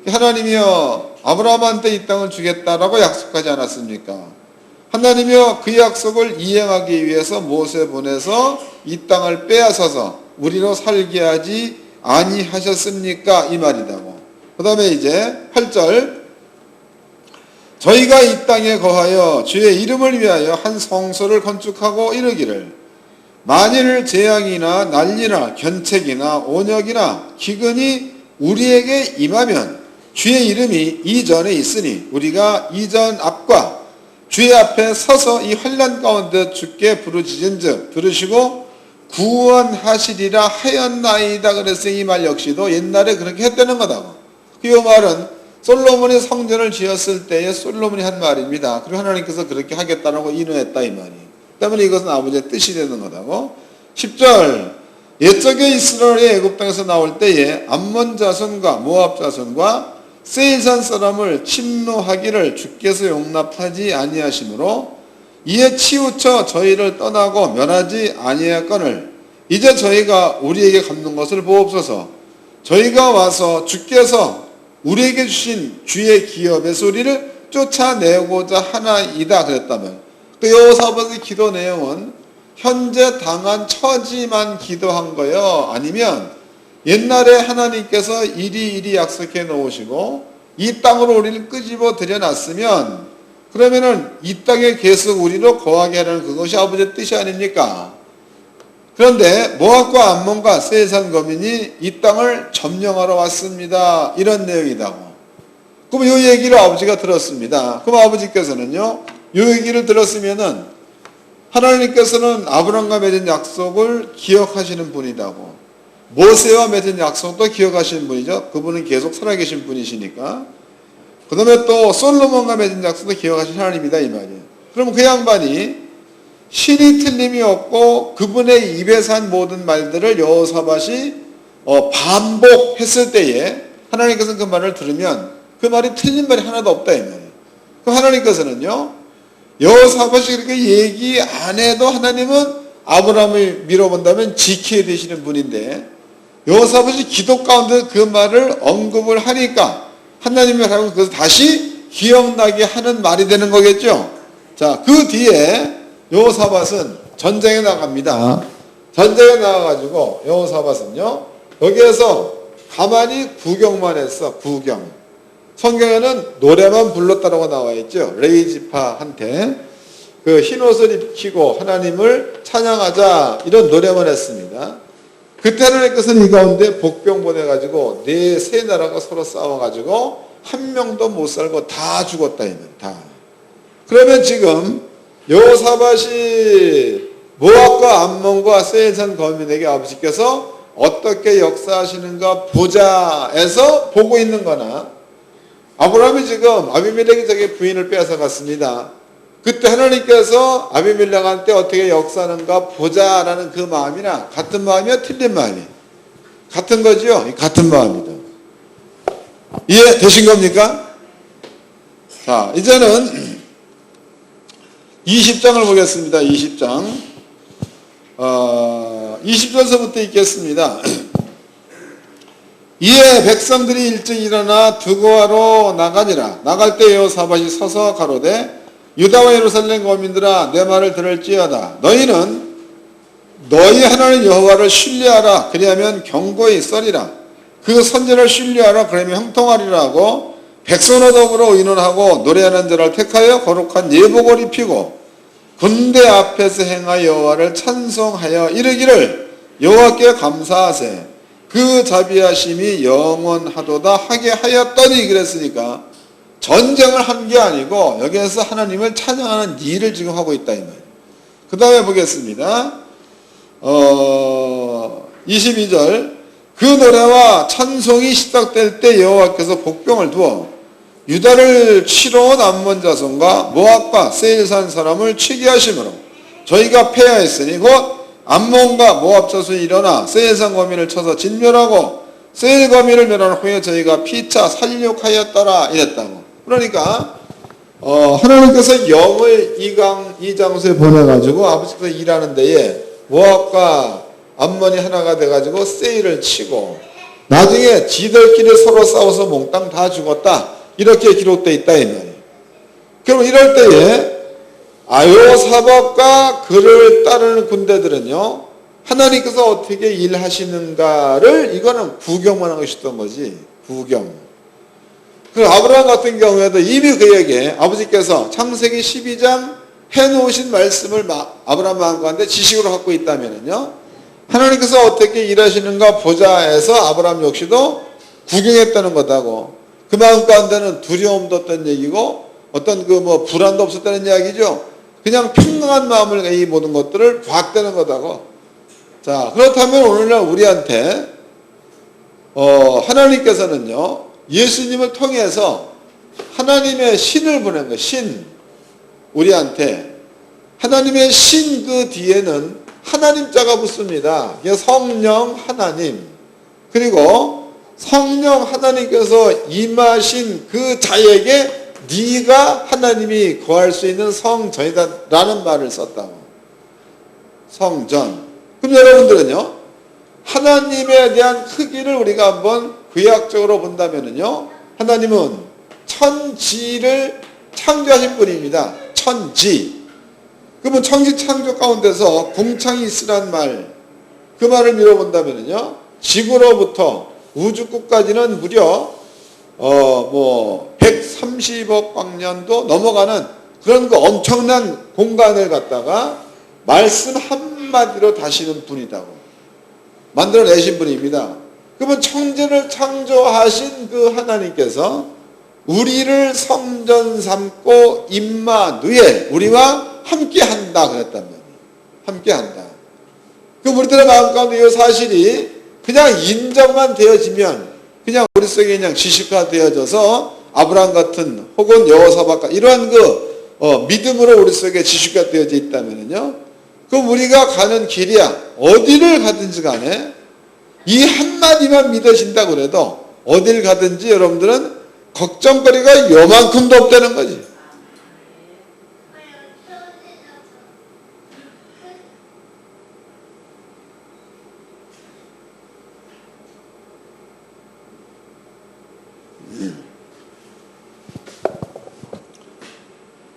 하나님이여 아브라함한테 이 땅을 주겠다라고 약속하지 않았습니까? 하나님이여 그 약속을 이행하기 위해서 모세 보내서 이 땅을 빼앗아서 우리로 살게 하지 아니하셨습니까? 이 말이다고. 그 다음에 이제 8절 저희가 이 땅에 거하여 주의 이름을 위하여 한 성소를 건축하고 이르기를 만일 재앙이나 난리나 견책이나 온역이나 기근이 우리에게 임하면 주의 이름이 이전에 있으니 우리가 이전 앞과 주의 앞에 서서 이 환난 가운데 주께 부르짖은즉 들으시고 구원하시리라 하였나이다. 그래서 이 말 역시도 옛날에 그렇게 했다는 거다. 그 말은 솔로몬이 성전을 지었을 때에 솔로몬이 한 말입니다. 그리고 하나님께서 그렇게 하겠다라고 인도했다 이 말이. 때문에 이것은 아버지의 뜻이 되는 거다고. 10절 옛적에 이스라엘이 애굽 땅에서 나올 때에 암몬 자손과 모압 자손과 세일산 사람을 침노하기를 주께서 용납하지 아니하시므로 이에 치우쳐 저희를 떠나고 면하지 아니하거늘 이제 저희가 우리에게 갚는 것을 보옵소서. 저희가 와서 주께서 우리에게 주신 주의 기업의 소리를 쫓아내고자 하나이다 그랬다면 그 여호사밧의 기도 내용은 현재 당한 처지만 기도한 거요? 아니면 옛날에 하나님께서 이리 약속해 놓으시고 이 땅으로 우리를 끄집어 들여놨으면 그러면은 이 땅에 계속 우리로 거하게 하라는 그것이 아버지의 뜻이 아닙니까? 그런데 모압과 암몬과 세일산 거민이 이 땅을 점령하러 왔습니다. 이런 내용이다고. 그럼 이 얘기를 아버지가 들었습니다. 그럼 아버지께서는요, 이 얘기를 들었으면은 하나님께서는 아브라함과 맺은 약속을 기억하시는 분이다고. 모세와 맺은 약속도 기억하시는 분이죠. 그분은 계속 살아계신 분이시니까. 그 다음에 또 솔로몬과 맺은 약속도 기억하신 하나님이다 이 말이에요. 그럼 그 양반이 신이 틀림이 없고 그분의 입에서 한 모든 말들을 여호사밧이 반복했을 때에 하나님께서는 그 말을 들으면 그 말이 틀린 말이 하나도 없다 이 말이에요. 그 하나님께서는요, 여호사밧이 그렇게 얘기 안 해도 하나님은 아브라함을 밀어본다면 지켜야 되시는 분인데 여호사밧이 기도 가운데 그 말을 언급을 하니까 하나님이 하고 그것을 다시 기억나게 하는 말이 되는 거겠죠. 자, 그 뒤에 여호사밧은 전쟁에 나갑니다. 전쟁에 나가가지고 여호사밧은요 여기에서 가만히 구경만 했어. 구경. 성경에는 노래만 불렀다라고 나와 있죠. 레이지파한테 그 흰옷을 입히고 하나님을 찬양하자 이런 노래만 했습니다. 그때 하나님께서는 이 가운데 복병 보내가지고 세 나라가 서로 싸워가지고 한 명도 못 살고 다 죽었다 이면 다. 그러면 지금 여호사밧이 모압과 암몬과 세일산 거민에게 아버지께서 어떻게 역사하시는가 보자에서 보고 있는 거나 아브라함이 지금 아비멜렉이 자기 부인을 빼앗아 갔습니다. 그때 하나님께서 아비멜렉한테 어떻게 역사하는가 보자라는 그 마음이나 같은 마음이야 틀린 마음이 같은 거죠. 같은 마음이다. 이해 되신 겁니까? 자, 이제는 20장을 보겠습니다. 20장. 20절서부터 읽겠습니다. 이에 백성들이 일찍 일어나 두고하러 나가니라. 나갈 때 여호사밧이 서서 가로되 유다와 예루살렘 거민들아 내 말을 들을지어다. 너희는 너희 하나님 여호와를 신뢰하라. 그리하면 견고히 서리라. 그 선지를 신뢰하라. 그러면 형통하리라 하고 백성과 더불어 의논하고 노래하는 자를 택하여 거룩한 예복을 입히고 군대 앞에서 행하여 여호와를 찬송하여 이르기를 여호와께 감사하세. 그 자비하심이 영원하도다 하게 하였더니 그랬으니까 전쟁을 한 게 아니고 여기에서 하나님을 찬양하는 일을 지금 하고 있다 이 말이에요. 그 다음에 보겠습니다. 22절 그 노래와 찬송이 시작될 때 여호와께서 복병을 두어 유다를 치러 온 암몬 자손과 모압과 세일산 사람을 치게 하심으로 저희가 패하였으니 곧 암몬과 모압 자손이 일어나 세일산 거민을 쳐서 진멸하고 세일 거민을 멸한 후에 저희가 피차 살육하였더라 이랬다고. 그러니까 하나님께서 영을 이 장소에 보내가지고 아버지께서 일하는 데에 모압과 암몬이 하나가 돼가지고 세일을 치고 나중에 지들끼리 서로 싸워서 몽땅 다 죽었다 이렇게 기록되어 있다 이 말이에요. 그럼 이럴 때에 여호사밧과 그를 따르는 군대들은요 하나님께서 어떻게 일하시는가를 이거는 구경만 하고 있었던 거지. 구경. 그 아브라함 같은 경우에도 이미 그에게 아버지께서 창세기 12장 해놓으신 말씀을 아브라함 마음가운데 지식으로 갖고 있다면요 하나님께서 어떻게 일하시는가 보자 해서 아브라함 역시도 구경했다는 거다고. 그 마음 가운데는 두려움도 없던 얘기고 어떤 불안도 없었다는 이야기죠. 그냥 평강한 마음을 이 모든 것들을 봤다는 거다고. 자, 그렇다면 오늘날 우리한테 하나님께서는요 예수님을 통해서 하나님의 신을 보낸 거예요. 신. 우리한테 하나님의 신 그 뒤에는 하나님 자가 붙습니다. 성령 하나님. 그리고 성령 하나님께서 임하신 그 자에게 네가 하나님이 거할 수 있는 성전이다라는 말을 썼다고. 성전. 그럼 여러분들은요 하나님에 대한 크기를 우리가 한번 구약적으로 본다면은요 하나님은 천지를 창조하신 분입니다. 천지. 그러면 천지 창조 가운데서 궁창이 있으란 말, 그 말을 밀어본다면은요 지구로부터 우주끝까지는 무려 130억 광년도 넘어가는 그런 그 엄청난 공간을 갖다가 말씀 한마디로 다시는 분이다고 만들어내신 분입니다. 그러면 천지를 창조하신 그 하나님께서 우리를 성전 삼고 임마누에 우리와 함께한다 그랬단 말이에요. 함께한다. 그럼 우리들의 마음 가운데 이 사실이 그냥 인정만 되어지면 그냥 우리 속에 그냥 지식화 되어져서 아브라함 같은 혹은 여호사밧 같은 이러한 믿음으로 우리 속에 지식화 되어져 있다면요. 그럼 우리가 가는 길이야 어디를 가든지 간에 이 한마디만 믿어진다고 그래도 어딜 가든지 여러분들은 걱정거리가 요만큼도 없다는 거지.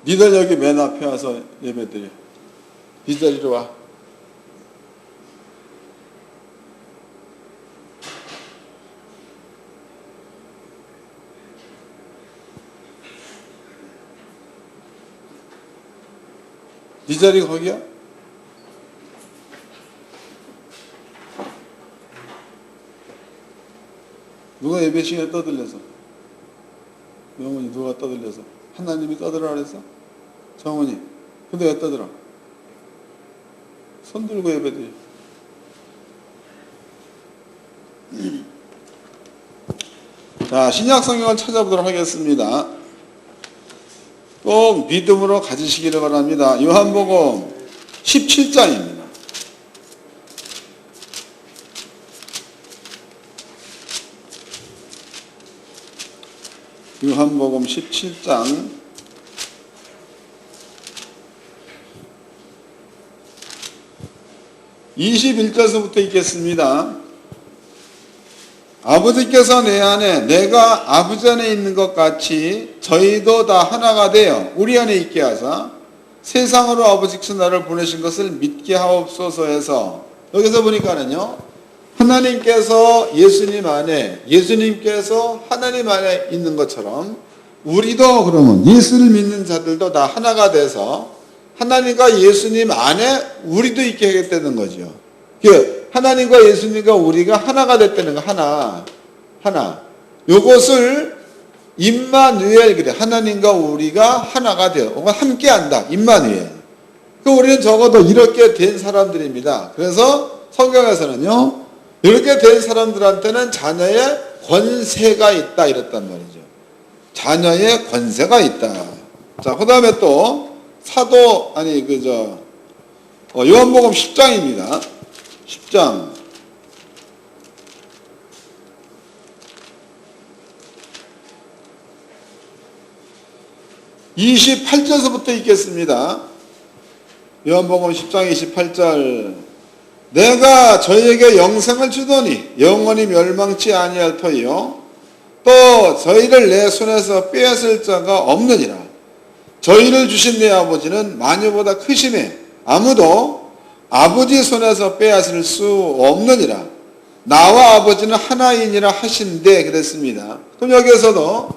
니들 여기 맨 앞에 와서 예배드려. 이 자리로 와. 네 자리 거기야? 누가 예배 시간에 떠들려서? 영훈이 누가 떠들려서? 하나님이 떠들어 그랬어? 정훈이. 근데 왜 떠들어? 손 들고 예배드려. 자, 신약 성경을 찾아보도록 하겠습니다. 꼭 믿음으로 가지시기를 바랍니다. 요한복음 17장입니다. 요한복음 17장 21절서부터 읽겠습니다. 아버지께서 내 안에 내가 아버지 안에 있는 것 같이 저희도 다 하나가 되어 우리 안에 있게 하사 세상으로 아버지께서 나를 보내신 것을 믿게 하옵소서 해서, 여기서 보니까는요, 하나님께서 예수님 안에, 예수님께서 하나님 안에 있는 것처럼 우리도 그러면 예수를 믿는 자들도 다 하나가 돼서 하나님과 예수님 안에 우리도 있게 하겠다는 거죠. 하나님과 예수님과 우리가 하나가 됐다는 거, 하나. 요것을 임마누엘, 그래. 하나님과 우리가 하나가 되어, 뭔가 함께한다. 임마누엘. 우리는 적어도 이렇게 된 사람들입니다. 그래서 성경에서는요, 이렇게 된 사람들한테는 자녀의 권세가 있다, 이랬단 말이죠. 자녀의 권세가 있다. 자, 그 다음에 또 요한복음 10장입니다. 10장. 28절서부터 읽겠습니다. 요한복음 10장 28절. 내가 저희에게 영생을 주더니 영원히 멸망치 아니할 터이요 또 저희를 내 손에서 빼앗을 자가 없느니라. 저희를 주신 내 아버지는 마녀보다 크심에 아무도 아버지 손에서 빼앗을 수 없느니라. 나와 아버지는 하나이니라 하신대, 그랬습니다. 그럼 여기에서도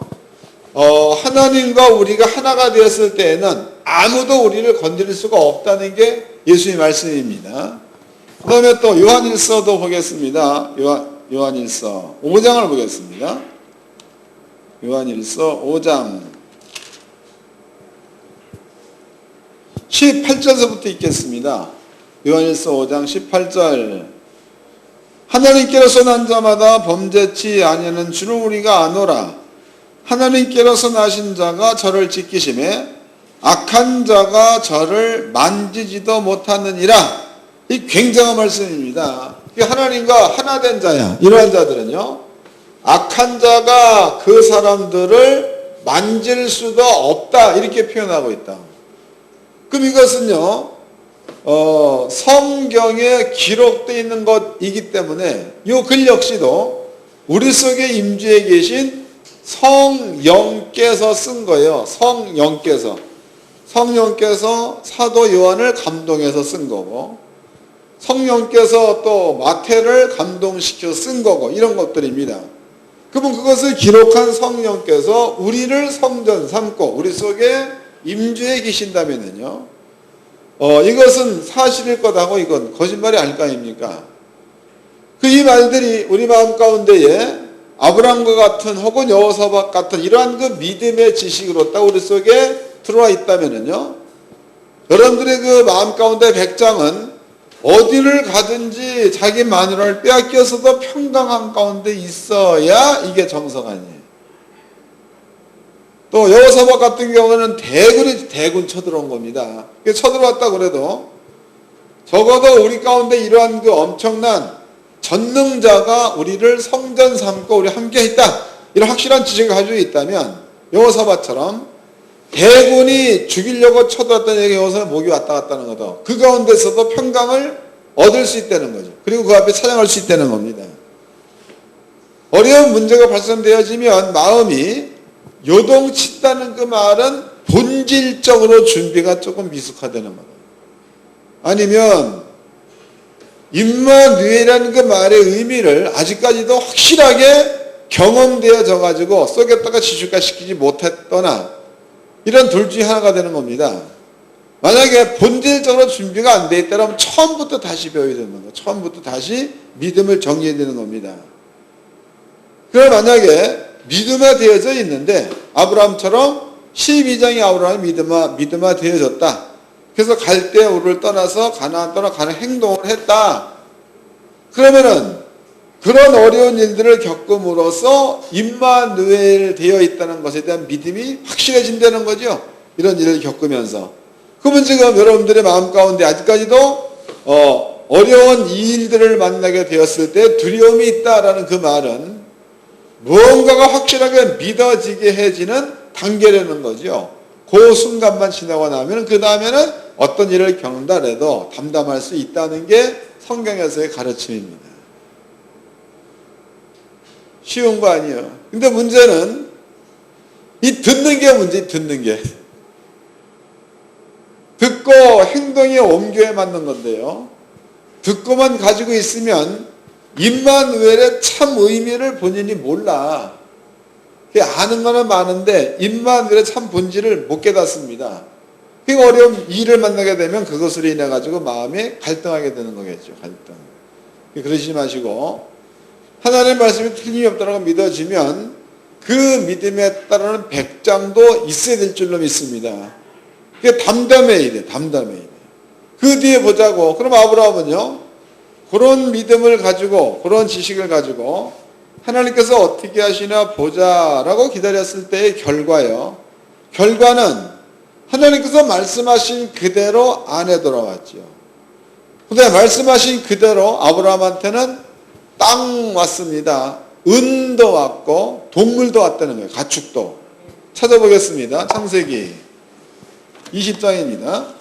하나님과 우리가 하나가 되었을 때에는 아무도 우리를 건드릴 수가 없다는 게 예수의 말씀입니다. 그 다음에 또 요한일서도 보겠습니다. 요한일서 5장을 보겠습니다. 요한일서 5장 18절서부터 읽겠습니다. 요한일서 5장 18절. 하나님께로서 난 자마다 범죄치 아니하는 줄을 우리가 아노라. 하나님께로서 나신 자가 저를 지키심에 악한 자가 저를 만지지도 못하느니라. 이 굉장한 말씀입니다. 하나님과 하나 된 자야. 이러한 자들은요, 악한 자가 그 사람들을 만질 수도 없다, 이렇게 표현하고 있다. 그럼 이것은요, 성경에 기록되어 있는 것이기 때문에 이 글 역시도 우리 속에 임재해 계신 성령께서 쓴 거예요. 성령께서 사도 요한을 감동해서 쓴 거고, 성령께서 또 마태를 감동시켜 쓴 거고, 이런 것들입니다. 그러면 그것을 기록한 성령께서 우리를 성전 삼고 우리 속에 임재해 계신다면요, 이것은 사실일 거다고 이건 거짓말이 아닐 거 아닙니까? 이 말들이 우리 마음 가운데에 아브라함과 같은 혹은 여호사밧 같은 이러한 그 믿음의 지식으로 딱 우리 속에 들어와 있다면요, 여러분들의 그 마음 가운데 백장은 어디를 가든지 자기 마누라를 빼앗겨서도 평강한 가운데 있어야 이게 정성아니에요. 또 여호사밧 같은 경우는 대군이 쳐들어온 겁니다. 쳐들어왔다 그래도 적어도 우리 가운데 이러한 그 엄청난 전능자가 우리를 성전 삼고 우리 함께 있다, 이런 확실한 지식을 가지고 있다면 여호사밧처럼 대군이 죽이려고 쳐들었다는 얘기, 여호사밧 목이 왔다 갔다 하는 거죠. 그 가운데서도 평강을 얻을 수 있다는 거죠. 그리고 그 앞에 찬양할 수 있다는 겁니다. 어려운 문제가 발생되어지면 마음이 요동친다는 그 말은 본질적으로 준비가 조금 미숙하다는 거예요. 아니면 임마누엘이라는 그 말의 의미를 아직까지도 확실하게 경험되어져 가지고 속에다가 지식화시키지 못했거나, 이런 둘 중에 하나가 되는 겁니다. 만약에 본질적으로 준비가 안 돼 있다면 처음부터 다시 배워야 되는 거예요. 처음부터 다시 믿음을 정리해야 되는 겁니다. 그럼 만약에 믿음화 되어져 있는데 아브라함처럼 12장의 아브라함이 믿음화 되어졌다. 그래서 갈대 우르를 떠나서 가나안 가는 행동을 했다. 그러면은 그런 어려운 일들을 겪음으로써 임마누엘 되어 있다는 것에 대한 믿음이 확실해진다는 거죠. 이런 일을 겪으면서. 그러면 지금 여러분들의 마음 가운데 아직까지도 어려운 이 일들을 만나게 되었을 때 두려움이 있다라는 그 말은 무언가가 확실하게 믿어지게 해지는 단계라는 거죠. 그 순간만 지나고 나면 그 다음에는 어떤 일을 겪는다 해도 담담할 수 있다는 게 성경에서의 가르침입니다. 쉬운 거 아니에요. 근데 문제는 이 듣는 게 문제, 듣는 게. 듣고 행동이 옮겨야 맞는 건데요. 듣고만 가지고 있으면 임마누엘의 참 의미를 본인이 몰라. 아는 거는 많은데 임마누엘의 참 본질을 못 깨닫습니다. 그 어려운 일을 만나게 되면 그것으로 인해 가지고 마음이 갈등하게 되는 거겠죠. 갈등. 그러시지 마시고 하나님의 말씀이 틀림없다고 믿어지면 그 믿음에 따르는 백장도 있어야 될 줄로 믿습니다. 그게 담담해야 돼. 담담해야 돼. 그 뒤에 보자고. 그럼 아브라함은요. 그런 믿음을 가지고 그런 지식을 가지고 하나님께서 어떻게 하시나 보자라고 기다렸을 때의 결과요. 결과는 하나님께서 말씀하신 그대로 안에 돌아왔죠. 근데 말씀하신 그대로 아브라함한테는 땅 왔습니다. 은도 왔고 동물도 왔다는 거예요. 가축도. 찾아보겠습니다. 창세기 20장입니다.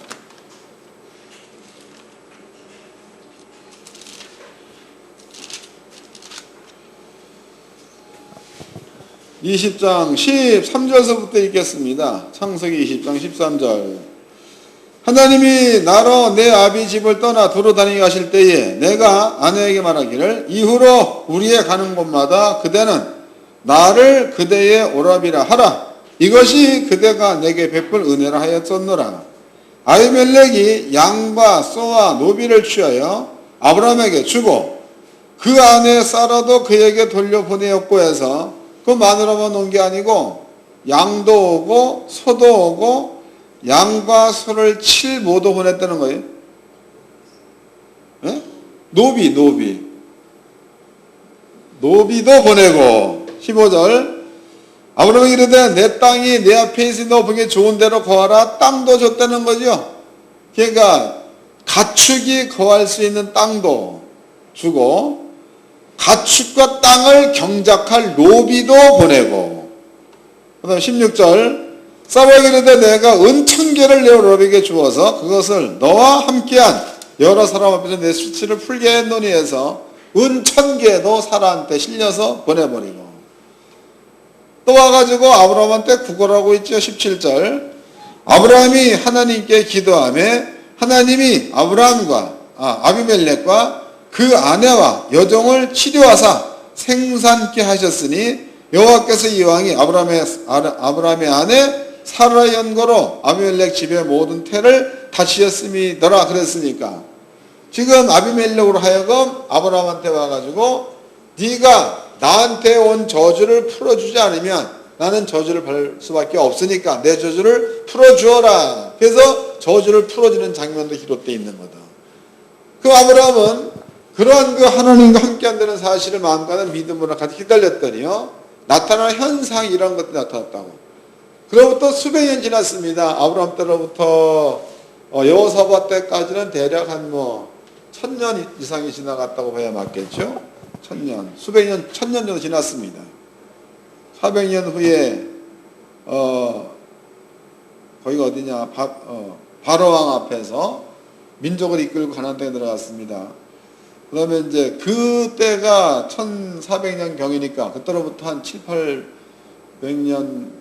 20장 13절서부터 읽겠습니다. 창세기 20장 13절. 하나님이 나로 내 아비 집을 떠나 두루 다니게 하실 때에 내가 아내에게 말하기를 이후로 우리의 가는 곳마다 그대는 나를 그대의 오라비라 하라. 이것이 그대가 내게 베풀 은혜라 하였었노라. 아비멜렉이 양과 소와 노비를 취하여 아브라함에게 주고 그 아내 사라도 그에게 돌려보내었고 해서 그 마누라만 온 게 아니고 양도 오고 소도 오고 양과 소를 7모도 보냈다는 거예요. 네? 노비도 보내고 15절 아브라함이 이르되 내 땅이 내 앞에 있으니 너 보기에 좋은 대로 거하라. 땅도 줬다는 거죠. 그러니까 가축이 거할 수 있는 땅도 주고 가축과 땅을 경작할 노비도 보내고 그 다음 16절 사무엘이 이르되 내가 은 1000개를 내 오라비에게 주어서 그것을 너와 함께한 여러 사람 앞에서 내 수치를 풀게 했노니 해서 은 1000개도 사라한테 실려서 보내버리고 또 와가지고 아브라함한테 구걸하고 있죠. 17절 아브라함이 하나님께 기도하며 하나님이 아비멜렉과 그 아내와 여종을 치료하사 생산케 하셨으니 여호와께서 이왕이 아브라함의 아내 사라의 연고로 아비멜렉 집의 모든 태를 다치셨음이더라 그랬으니까 지금 아비멜렉으로 하여금 아브라함한테 와가지고 네가 나한테 온 저주를 풀어주지 않으면 나는 저주를 받을 수밖에 없으니까 내 저주를 풀어주어라. 그래서 저주를 풀어주는 장면도 기록되어 있는 거다. 그 아브라함은 그러한 그 하나님과 함께 한다는 사실을 마음과는 믿음으로 같이 기다렸더니요. 나타나는 현상 이런 것들이 나타났다고. 그로부터 수백 년 지났습니다. 아브라함 때로부터 여호사밧 때까지는 대략 한 1000년 이상이 지나갔다고 봐야 맞겠죠. 1000년, 수백 년, 1000년 정도 지났습니다. 400년 후에 거기가 어디냐? 바로왕 앞에서 민족을 이끌고 가나안 땅에 들어갔습니다. 그 다음에 이제 그때가 1400년 경이니까 그때로부터 한 700~800년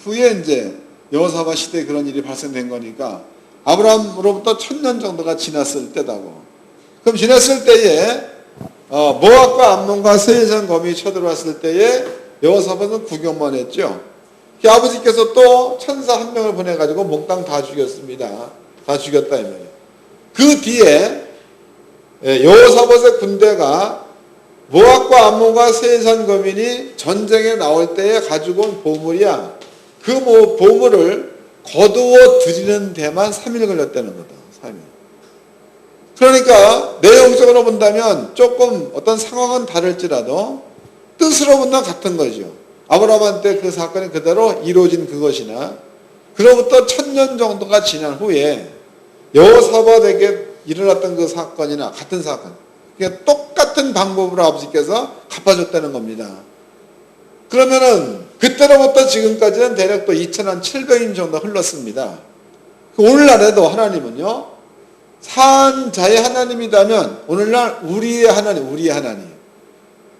후에 이제 여호사밧 시대에 그런 일이 발생된 거니까 아브라함으로부터 1000년 정도가 지났을 때다고. 그럼 지났을 때에 모압과 암몬과 세일산 거민이 쳐들어왔을 때에 여호사밧은 구경만 했죠. 그 아버지께서 또 천사 한 명을 보내가지고 몽땅 다 죽였습니다. 다 죽였다 이 말이에요. 그 뒤에 여호사밧의 군대가 모압과 암몬과 세일산 거민이 전쟁에 나올 때에 가지고 온 보물이야. 그 보물을 거두어 들이는 데만 3일 걸렸다는 거다. 3일. 그러니까 내용적으로 본다면 조금 어떤 상황은 다를지라도 뜻으로 본다면 같은 거죠. 아브라함한테 그 사건이 그대로 이루어진 그것이나 그로부터 1000년 정도가 지난 후에 여호사밧에게 일어났던 그 사건이나 같은 사건, 그러니까 똑같은 방법으로 아버지께서 갚아줬다는 겁니다. 그러면은 그때로부터 지금까지는 대략 또 2700년 정도 흘렀습니다. 오늘날에도 하나님은요 산자의 하나님이라면 오늘날 우리의 하나님.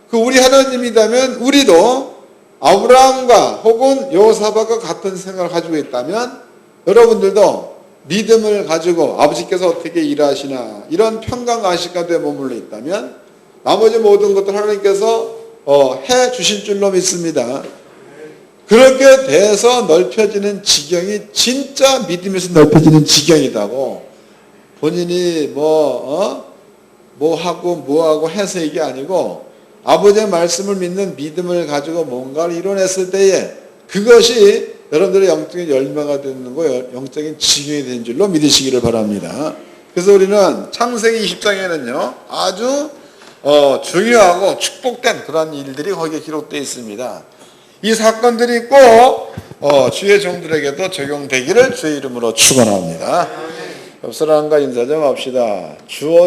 그 우리 하나님이라면 우리도 아브라함과 혹은 여호사밧과 같은 생각을 가지고 있다면 여러분들도 믿음을 가지고 아버지께서 어떻게 일하시나 이런 평강가시 가운데 머물러 있다면 나머지 모든 것들 하나님께서 해 주실 줄로 믿습니다. 그렇게 돼서 넓혀지는 지경이 진짜 믿음에서 넓혀지는 지경이라고 본인이 뭐하고 해서 이게 아니고 아버지의 말씀을 믿는 믿음을 가지고 뭔가를 이뤄냈을 때에 그것이 여러분들의 영적인 열매가 되는 거예요. 영적인 지경이 되는 줄로 믿으시기를 바랍니다. 그래서 우리는 창세기 20장에는요 아주 중요하고 축복된 그런 일들이 거기에 기록되어 있습니다. 이 사건들이 꼭 주의 종들에게도 적용되기를 주의 이름으로 축원합니다. 옆 사람과 인사 좀 합시다. 주어